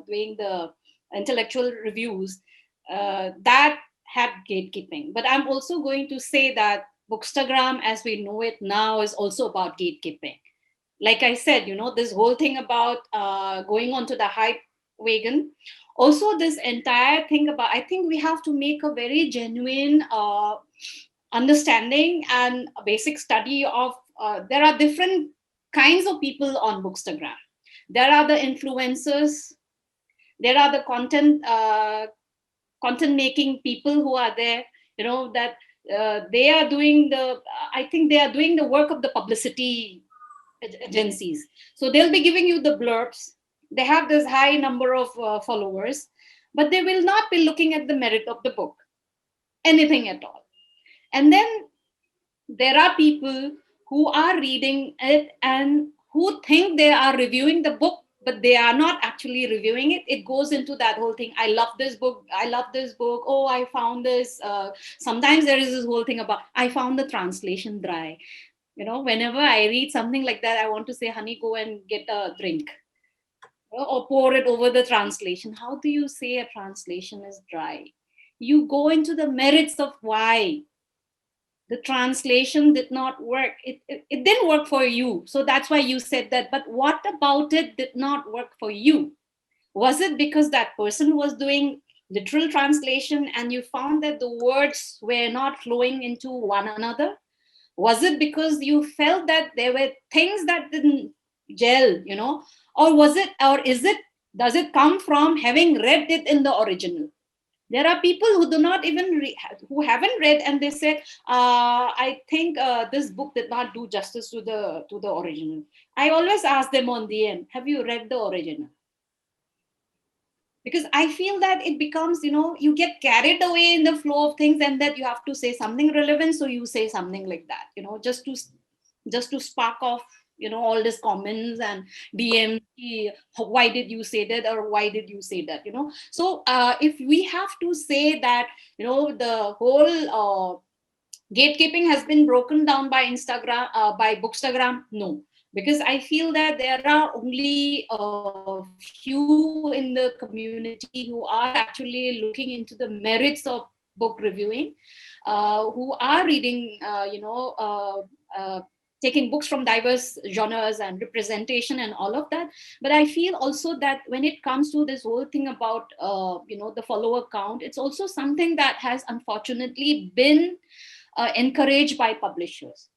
doing the intellectual reviews, that had gatekeeping. But I'm also going to say that Bookstagram, as we know it now, is also about gatekeeping. Like I said, this whole thing about going onto the hype wagon. Also, this entire thing about, I think we have to make a very genuine understanding and a basic study of, there are different kinds of people on Bookstagram. There are the influencers, there are the content making people who are there, that they are doing I think they are doing the work of the publicity agencies. So they'll be giving you the blurbs. They have this high number of followers, but they will not be looking at the merit of the book, anything at all. And then there are people who are reading it and who think they are reviewing the book, but they are not actually reviewing it. It goes into that whole thing. I love this book. I love this book. Oh, I found this. Sometimes there is this whole thing about, I found the translation dry. You know, whenever I read something like that, I want to say, honey, go and get a drink, or pour it over the translation. How do you say a translation is dry? You go into the merits of why the translation did not work. It didn't work for you. So that's why you said that. But what about it did not work for you? Was it because that person was doing literal translation and you found that the words were not flowing into one another? Was it because you felt that there were things that didn't gel, you know? Or was it, or is it, does it come from having read it in the original? There are people who do not even who haven't read, and they say, I think this book did not do justice to the original. I always ask them on the end, have you read the original? Because I feel that it becomes, you know, you get carried away in the flow of things, and that you have to say something relevant, so you say something like that, you know, just to spark off, you know, all these comments and DMs. Why did you say that, or why did you say that, you know? So if we have to say that, you know, the whole gatekeeping has been broken down by by Bookstagram, no. Because I feel that there are only a few in the community who are actually looking into the merits of book reviewing, who are reading, taking books from diverse genres and representation and all of that. But I feel also that when it comes to this whole thing about, the follower count, it's also something that has unfortunately been encouraged by publishers,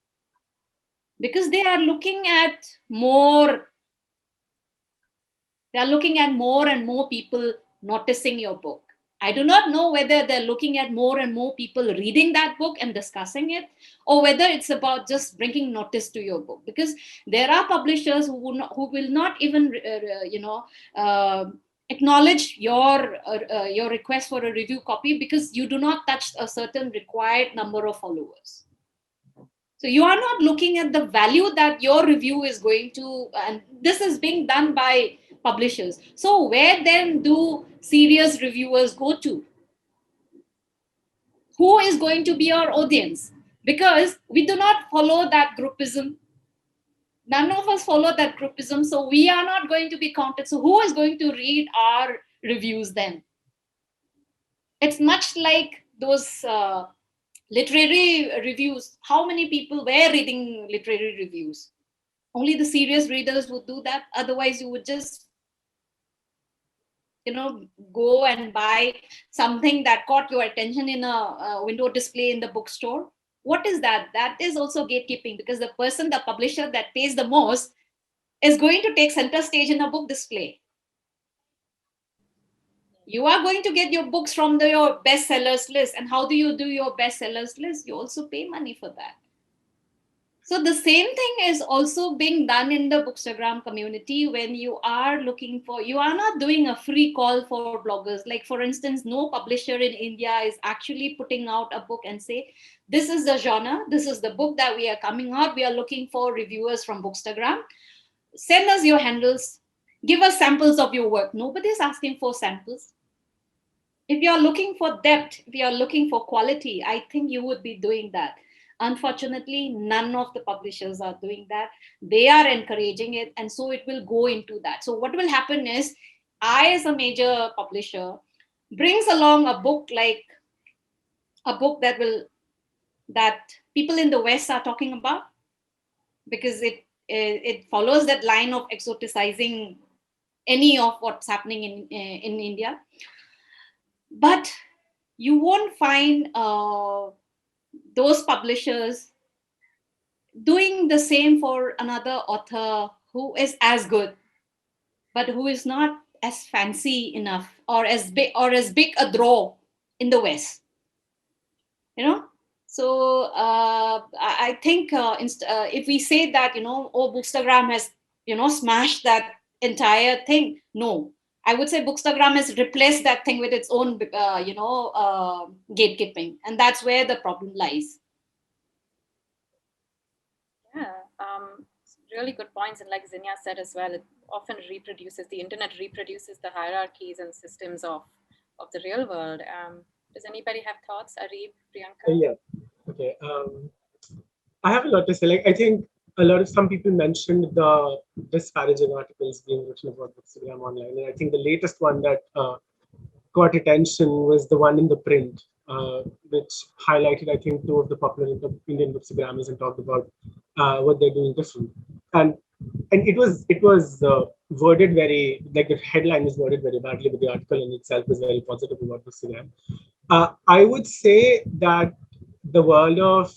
because they are looking at more and more people noticing your book. I do not know whether they're looking at more and more people reading that book and discussing it, or whether it's about just bringing notice to your book. Because there are publishers who will not even, acknowledge your request for a review copy, because you do not touch a certain required number of followers. So you are not looking at the value that your review is going to, and this is being done by publishers. So where then do serious reviewers go to? Who is going to be our audience? Because we do not follow that groupism. None of us follow that groupism. So we are not going to be counted. So who is going to read our reviews then? It's much like those literary reviews. How many people were reading literary reviews? Only the serious readers would do that. Otherwise, you would just, go and buy something that caught your attention in a window display in the bookstore. What is that? That is also gatekeeping, because the publisher that pays the most is going to take center stage in a book display. You are going to get your books from your bestsellers list. And how do you do your bestsellers list? You also pay money for that. So the same thing is also being done in the Bookstagram community. When you are you are not doing a free call for bloggers. Like, for instance, no publisher in India is actually putting out a book and say, this is the genre, this is the book that we are coming out. We are looking for reviewers from Bookstagram. Send us your handles. Give us samples of your work. Nobody is asking for samples. If you are looking for depth, if you are looking for quality, I think you would be doing that. Unfortunately, none of the publishers are doing that. They are encouraging it, and so it will go into that. So what will happen is, I, as a major publisher, brings along a book that people in the West are talking about, because it follows that line of exoticizing any of what's happening in India. But you won't find those publishers doing the same for another author who is as good, but who is not as fancy enough, or as big a draw in the West. So I think if we say that, oh, Bookstagram has, smashed that entire thing, no. I would say Bookstagram has replaced that thing with its own, gatekeeping. And that's where the problem lies. Yeah, really good points. And like Zinia said as well, it often reproduces, the internet reproduces the hierarchies and systems of the real world. Does anybody have thoughts? Areeb, Priyanka? Yeah. Okay. I have a lot to say. Like, I think some people mentioned the disparaging articles being written about Bookstagram online, and I think the latest one that got attention was the one in the print, which highlighted, I think, two of the popular Indian bookstagrammers and talked about what they're doing different. And it was worded very, like, the headline is worded very badly, but the article in itself is very positive about Bookstagram. I would say that the world of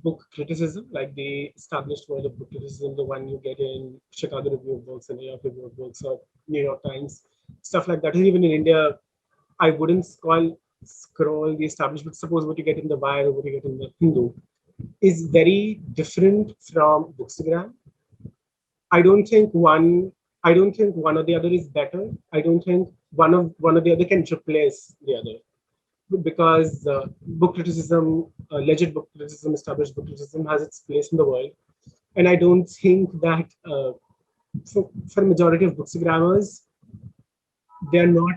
book criticism, like the established world of book criticism, the one you get in Chicago Review of Books and New York Review of Books or New York Times, stuff like that. And even in India, I wouldn't scroll the established books. Suppose what you get in the Wire or what you get in the Hindu is very different from Bookstagram. I don't think one. I don't think one or the other is better. I don't think one or the other can replace the other, because book criticism, legit book criticism, established book criticism has its place in the world. And I don't think that for majority of bookstagrammers, they're not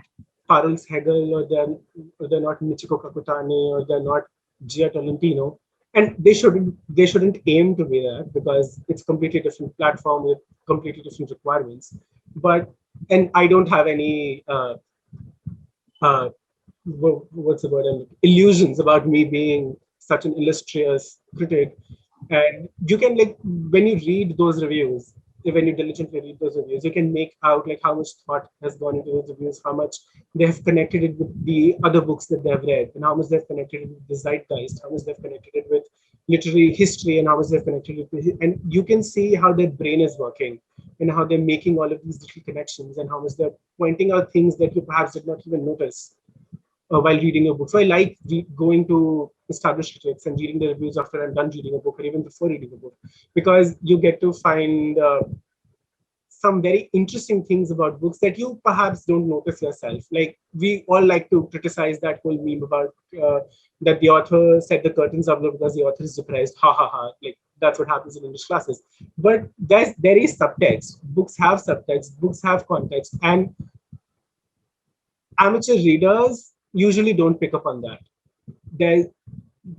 Parul Hegel, or they're not Michiko Kakutani, or they're not Gia Tolentino. And they shouldn't aim to be that, because it's a completely different platform with completely different requirements. And I don't have any what's the word? Illusions about me being such an illustrious critic. And you can, like, when you read those reviews, when you diligently read those reviews, you can make out like how much thought has gone into those reviews, how much they have connected it with the other books that they have read, and how much they've connected it with the zeitgeist, how much they've connected it with literary history, and how much they've connected it with, and you can see how their brain is working and how they're making all of these little connections, and how much they're pointing out things that you perhaps did not even notice while reading a book. So I like going to established critics and reading the reviews after I'm done reading a book, or even before reading a book, because you get to find some very interesting things about books that you perhaps don't notice yourself. Like, we all like to criticize that whole meme about that the author said the curtains are blue because the author is depressed. Ha ha ha! Like, that's what happens in English classes. But there is subtext. Books have subtext. Books have context, and amateur readers usually don't pick up on that. Their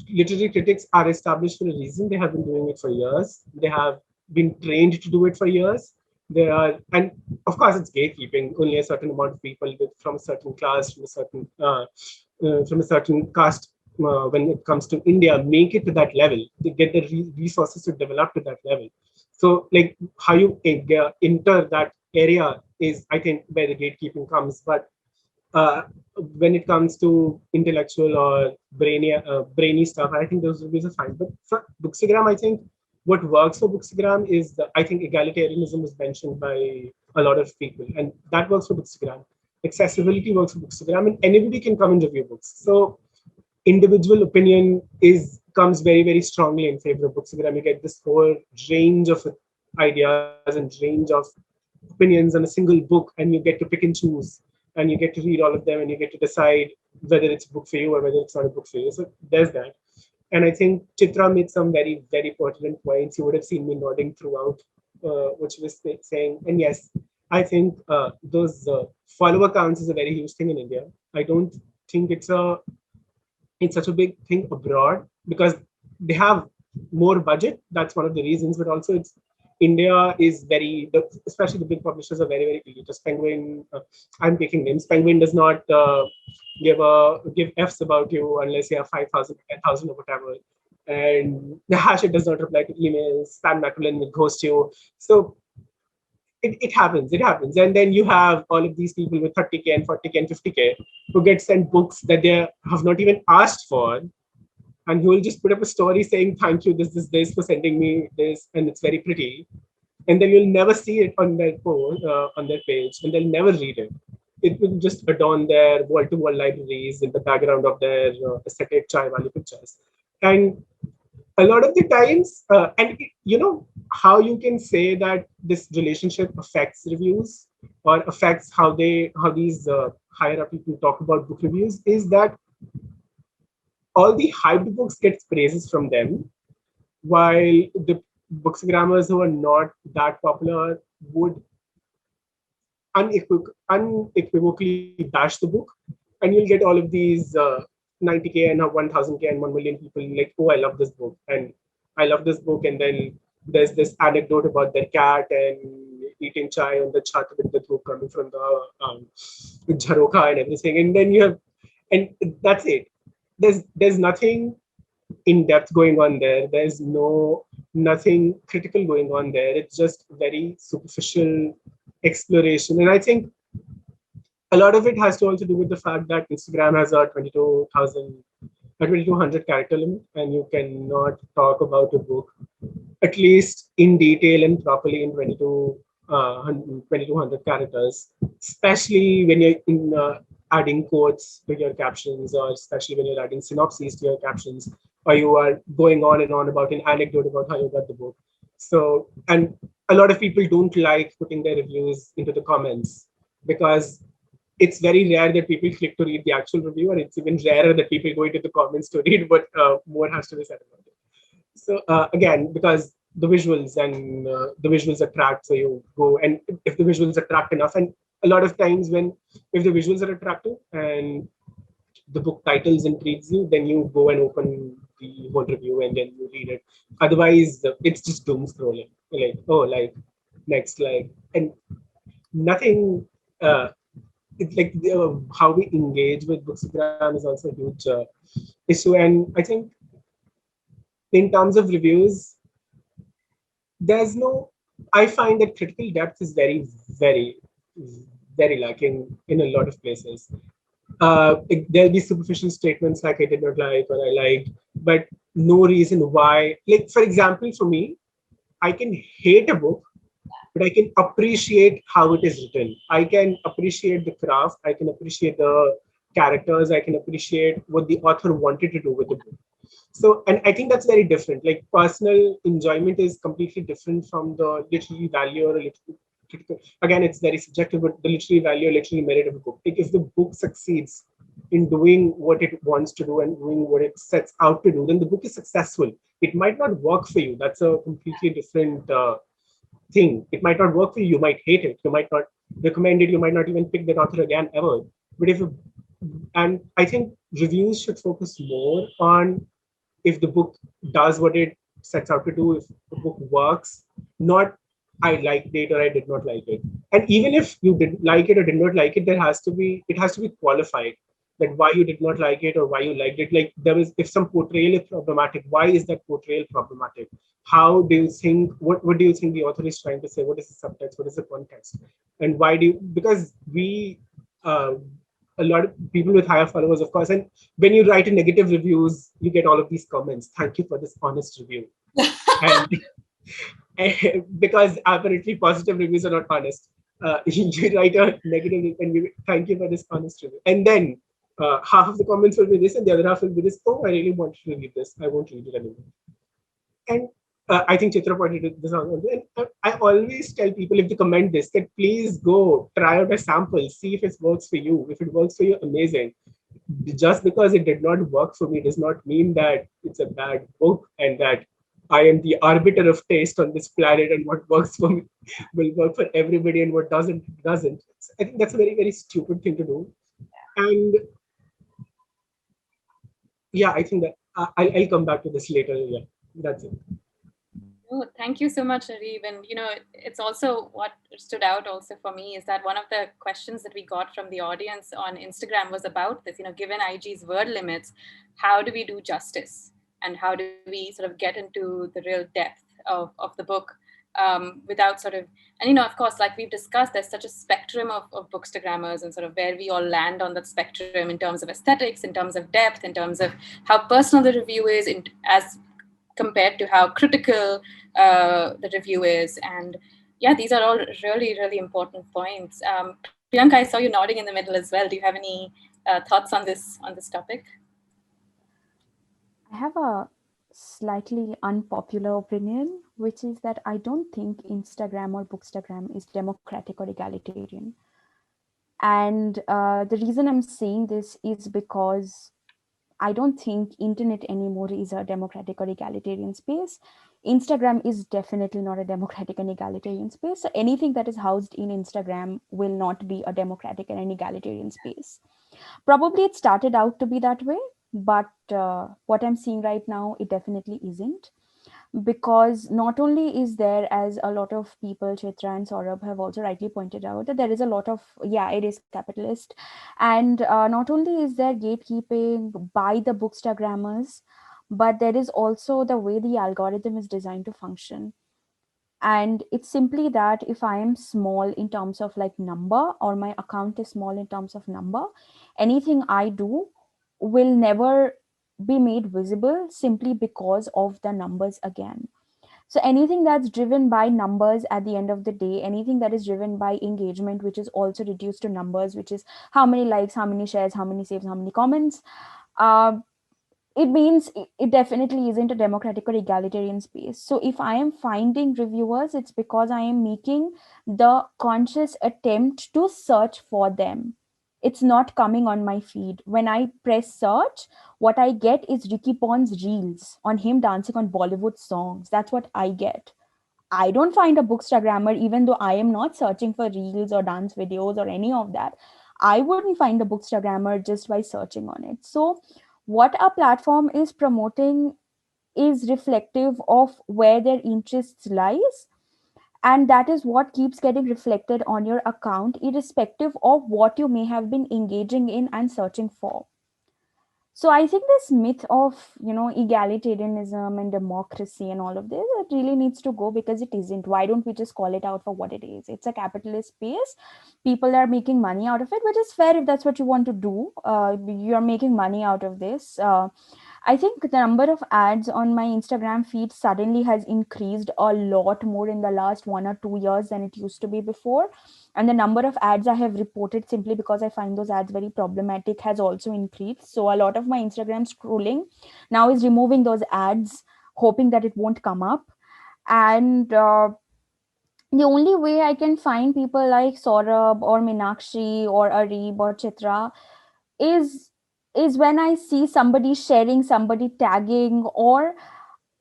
literary critics are established for a reason. They have been doing it for years. They have been trained to do it for years. And of course, it's gatekeeping. Only a certain amount of people from a certain class, from a certain caste, when it comes to India, make it to that level. They get the resources to develop to that level. So, like, how you enter that area is, I think, where the gatekeeping comes. But when it comes to intellectual or brainy stuff, I think those reviews are fine. But for Bookstagram, I think what works for Bookstagram is I think egalitarianism was mentioned by a lot of people, and that works for Bookstagram. Accessibility works for Bookstagram, and anybody can come and review books. So individual opinion comes very, very strongly in favor of Bookstagram. You get this whole range of ideas and range of opinions on a single book, and you get to pick and choose, and you get to read all of them, and you get to decide whether it's a book for you or whether it's not a book for you. So there's that. And I think Chitra made some very, very pertinent points. You would have seen me nodding throughout what she was saying. And yes, I think those follower counts is a very huge thing in India. I don't think it's such a big thing abroad, because they have more budget. That's one of the reasons. But also, India is especially the big publishers are very, very elitist. Penguin, I'm taking names. Penguin does not give Fs about you unless you have 5,000, 10,000 or whatever. And Hachette does not reply to emails. Stan Macmillan will ghost you. So it happens. And then you have all of these people with 30K and 40K and 50K who get sent books that they have not even asked for. And he will just put up a story saying, thank you, this for sending me this, and it's very pretty. And then you'll never see it on their on their page, and they'll never read it. It will just adorn their wall-to-wall libraries in the background of their aesthetic chai wali pictures. And a lot of the times, you know how you can say that this relationship affects reviews or affects how these higher up people talk about book reviews is that all the hyped books gets praises from them, while the bookstagrammers who are not that popular would unequivocally bash the book, and you'll get all of these 90K and 1000K and 1 million people like, oh, I love this book, and I love this book, and then there's this anecdote about their cat and eating chai on the chat with the book coming from the jharoka and everything, and then you have, and that's it. There's nothing in depth going on there. There's nothing critical going on there. It's just very superficial exploration. And I think a lot of it has to also do with the fact that Instagram has a 2200 character limit, and you cannot talk about a book at least in detail and properly in 2200 characters, especially when you're adding quotes to your captions, or especially when you're adding synopses to your captions, or you are going on and on about an anecdote about how you got the book. So, and a lot of people don't like putting their reviews into the comments because it's very rare that people click to read the actual review, and it's even rarer that people go into the comments to read what more has to be said about it. So again, because the visuals attract, so you go, and if the visuals attract enough, and a lot of times if the visuals are attractive and the book titles intrigues you, then you go and open the whole review and then you read it. Otherwise, it's just doom scrolling. Like, oh, like next, like, and nothing. It's like how we engage with Bookstagram is also a huge issue, and I think in terms of reviews, there's no. I find that critical depth is very, very, very lacking in a lot of places. There'll be superficial statements like I did not like or I liked, but no reason why. Like, for example, for me, I can hate a book, but I can appreciate how it is written. I can appreciate the craft. I can appreciate the characters. I can appreciate what the author wanted to do with the book. So, and I think that's very different. Like, personal enjoyment is completely different from the literary value or literary critical. Again, it's very subjective, but the literary value or literary merit of a book. Like, if the book succeeds in doing what it wants to do and doing what it sets out to do, then the book is successful. It might not work for you. That's a completely different thing. It might not work for you. You might hate it. You might not recommend it. You might not even pick that author again ever. But and I think reviews should focus more on if the book does what it sets out to do, if the book works, not I liked it or I did not like it. And even if you did like it or did not like it, it has to be qualified that why you did not like it or why you liked it. Like, there is, if some portrayal is problematic, why is that portrayal problematic? How do you think, what do you think the author is trying to say? What is the subtext? What is the context? And why do you, because we, a lot of people with higher followers, of course, and when you write a negative reviews, you get all of these comments. Thank you for this honest review. and because apparently positive reviews are not honest. You write a negative and you thank you for this honest review. And then half of the comments will be this and the other half will be this. Oh, I really want to read this. I won't read it anymore. And I think Chitra pointed this out. And I always tell people, if they comment this, that please go try out a sample, see if it works for you. If it works for you, amazing. Just because it did not work for me does not mean that it's a bad book and that I am the arbiter of taste on this planet, and what works for me will work for everybody and what doesn't. So I think that's a very, very stupid thing to do. And yeah, I think that I'll come back to this later. Yeah, that's it. Oh, thank you so much, Areeb. And it's also what stood out also for me is that one of the questions that we got from the audience on Instagram was about this. Given IG's word limits, how do we do justice, and how do we sort of get into the real depth of the book without sort of, and of course, like we've discussed, there's such a spectrum of bookstagrammers and sort of where we all land on that spectrum in terms of aesthetics, in terms of depth, in terms of how personal the review is, as compared to how critical the review is. And yeah, these are all really, really important points. Priyanka, I saw you nodding in the middle as well. Do you have any thoughts on this topic? I have a slightly unpopular opinion, which is that I don't think Instagram or Bookstagram is democratic or egalitarian. And the reason I'm saying this is because I don't think internet anymore is a democratic or egalitarian space. Instagram is definitely not a democratic and egalitarian space. So anything that is housed in Instagram will not be a democratic and an egalitarian space. Probably it started out to be that way, but what I'm seeing right now, it definitely isn't. Because not only is there, as a lot of people, Chitra and Saurabh have also rightly pointed out, that there is a lot of, yeah, it is capitalist. And not only is there gatekeeping by the bookstagrammers, but there is also the way the algorithm is designed to function. And it's simply that if I am small in terms of like number, or my account is small in terms of number, anything I do will never be made visible simply because of the numbers again. So anything that's driven by numbers at the end of the day, anything that is driven by engagement, which is also reduced to numbers, which is how many likes, how many shares, how many saves, how many comments, uh, it means it definitely isn't a democratic or egalitarian space. So if I am finding reviewers, it's because I am making the conscious attempt to search for them. It's not coming on my feed. When I press search, what I get is Ricky Pon's reels on him dancing on Bollywood songs. That's what I get. I don't find a bookstagrammer, even though I am not searching for reels or dance videos or any of that. I wouldn't find a bookstagrammer just by searching on it. So, what a platform is promoting is reflective of where their interests lies, and that is what keeps getting reflected on your account, irrespective of what you may have been engaging in and searching for. So I think this myth of, egalitarianism and democracy and all of this, it really needs to go, because it isn't. Why don't we just call it out for what it is? It's a capitalist space. People are making money out of it, which is fair if that's what you want to do. You're making money out of this. I think the number of ads on my Instagram feed suddenly has increased a lot more in the last 1 or 2 years than it used to be before. And the number of ads I have reported simply because I find those ads very problematic has also increased. So a lot of my Instagram scrolling now is removing those ads, hoping that it won't come up. And the only way I can find people like Saurabh or Meenakshi or Areeb or Chitra is when I see somebody sharing, somebody tagging, or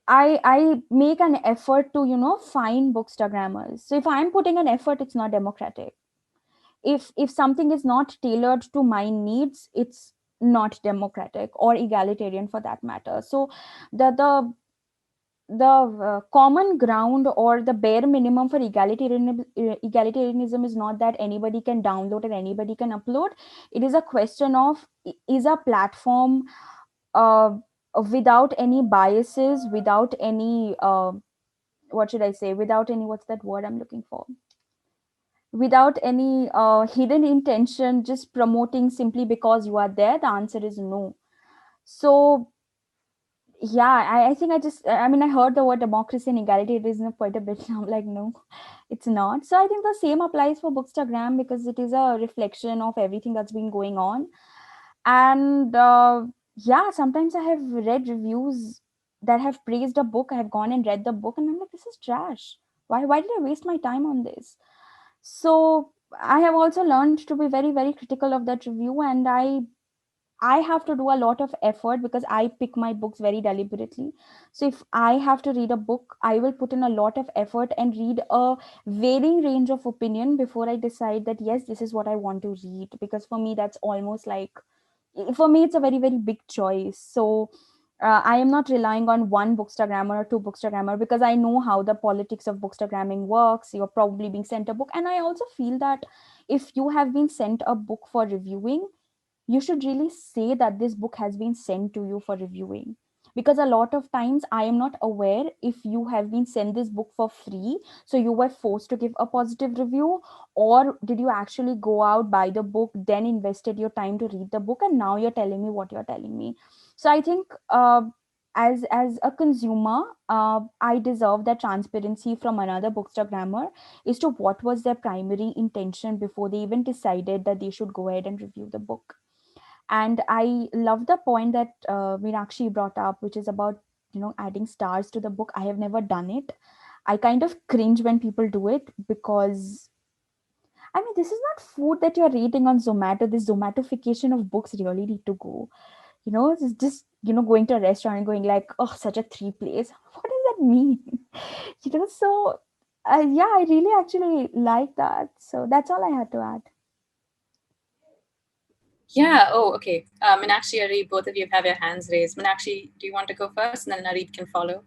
I make an effort to find bookstagrammers. So if I'm putting an effort, it's not democratic. If something is not tailored to my needs, it's not democratic or egalitarian for that matter. So the common ground or the bare minimum for egalitarianism is not that anybody can download and anybody can upload. It is a question of, is a platform uh, without any biases, without any what should I say, without any, what's that word I'm looking for, without any hidden intention, just promoting simply because you are there? The answer is no. So yeah, I think I mean, I heard the word democracy and egalitarianism quite a bit now. I'm like, no, it's not. So I think the same applies for Bookstagram, because it is a reflection of everything that's been going on. And yeah, sometimes I have read reviews that have praised a book. I have gone and read the book and I'm like, this is trash. Why did I waste my time on this? So I have also learned to be very, very critical of that review, and I have to do a lot of effort because I pick my books very deliberately. So if I have to read a book, I will put in a lot of effort and read a varying range of opinion before I decide that yes, this is what I want to read. Because for me, that's almost like, for me, it's a very, very big choice. So I am not relying on one bookstagrammer or two bookstagrammer, because I know how the politics of bookstagramming works. You're probably being sent a book, and I also feel that if you have been sent a book for reviewing, you should really say that this book has been sent to you for reviewing. Because a lot of times I am not aware if you have been sent this book for free, so you were forced to give a positive review, or did you actually go out, buy the book, then invested your time to read the book, and now you're telling me what you're telling me. So I think as a consumer, I deserve that transparency from another bookstagrammer as to what was their primary intention before they even decided that they should go ahead and review the book. And I love the point that Meenakshi brought up, which is about adding stars to the book. I have never done it. I kind of cringe when people do it, because I mean, this is not food that you're rating on Zomato. This Zomatofication of books really need to go. It's just, going to a restaurant and going like, oh, such a three place. What does that mean? So yeah, I really actually like that. So that's all I had to add. Yeah. Oh, okay. Meenakshi, Areeb, both of you have your hands raised. Meenakshi, do you want to go first, and then Areeb can follow?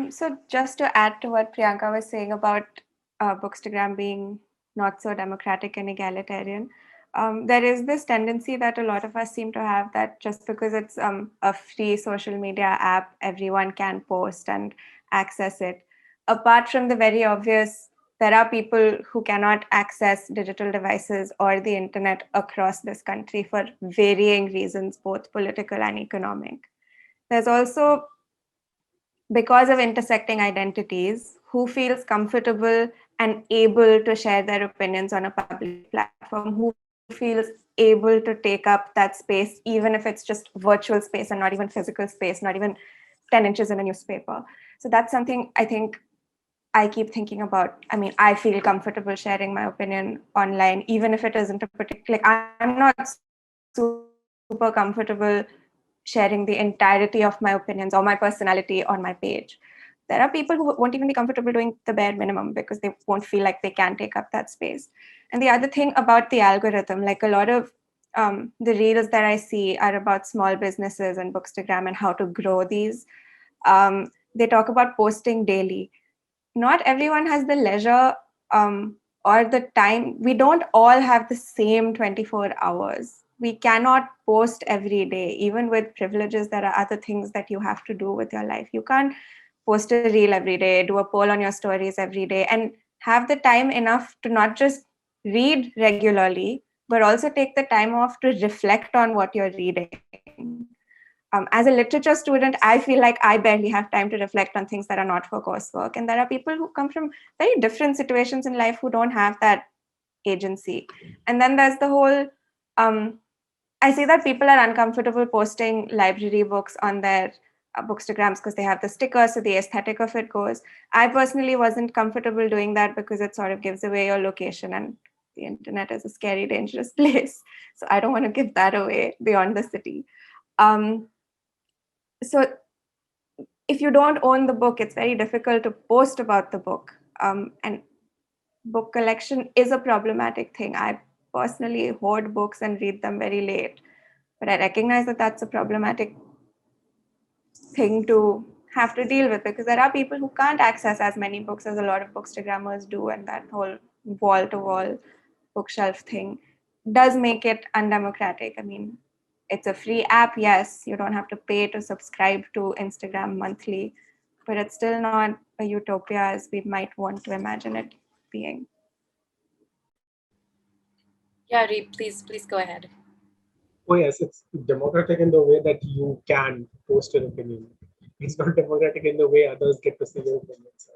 So just to add to what Priyanka was saying about Bookstagram being not so democratic and egalitarian, there is this tendency that a lot of us seem to have, that just because it's a free social media app, everyone can post and access it. Apart from the very obvious, there are people who cannot access digital devices or the internet across this country for varying reasons, both political and economic. There's also, because of intersecting identities, who feels comfortable and able to share their opinions on a public platform, who feels able to take up that space, even if it's just virtual space and not even physical space, not even 10 inches in a newspaper. So that's something I think I keep thinking about. I mean, I feel comfortable sharing my opinion online, even if it isn't a particular, like, I'm not super comfortable sharing the entirety of my opinions or my personality on my page. There are people who won't even be comfortable doing the bare minimum because they won't feel like they can take up that space. And the other thing about the algorithm, like a lot of the reels that I see are about small businesses and Bookstagram and how to grow these. They talk about posting daily. Not everyone has the leisure or the time. We don't all have the same 24 hours. We cannot post every day. Even with privileges, there are other things that you have to do with your life. You can't post a reel every day, do a poll on your stories every day, and have the time enough to not just read regularly, but also take the time off to reflect on what you're reading. As a literature student, I feel like I barely have time to reflect on things that are not for coursework. And there are people who come from very different situations in life who don't have that agency. And then there's the whole, I see that people are uncomfortable posting library books on their bookstagrams because they have the sticker, so the aesthetic of it goes. I personally wasn't comfortable doing that because it sort of gives away your location, and the internet is a scary, dangerous place. So I don't want to give that away beyond the city. So if you don't own the book, it's very difficult to post about the book. And book collection is a problematic thing. I personally hoard books and read them very late, but I recognize that that's a problematic thing to have to deal with, because there are people who can't access as many books as a lot of bookstagrammers do, and that whole wall-to-wall bookshelf thing does make it undemocratic. I mean, it's a free app, yes, you don't have to pay to subscribe to Instagram monthly, but it's still not a utopia as we might want to imagine it being. Yeah, Areeb, please go ahead. Oh yes, it's democratic in the way that you can post your opinion. It's not democratic in the way others get to see your opinions.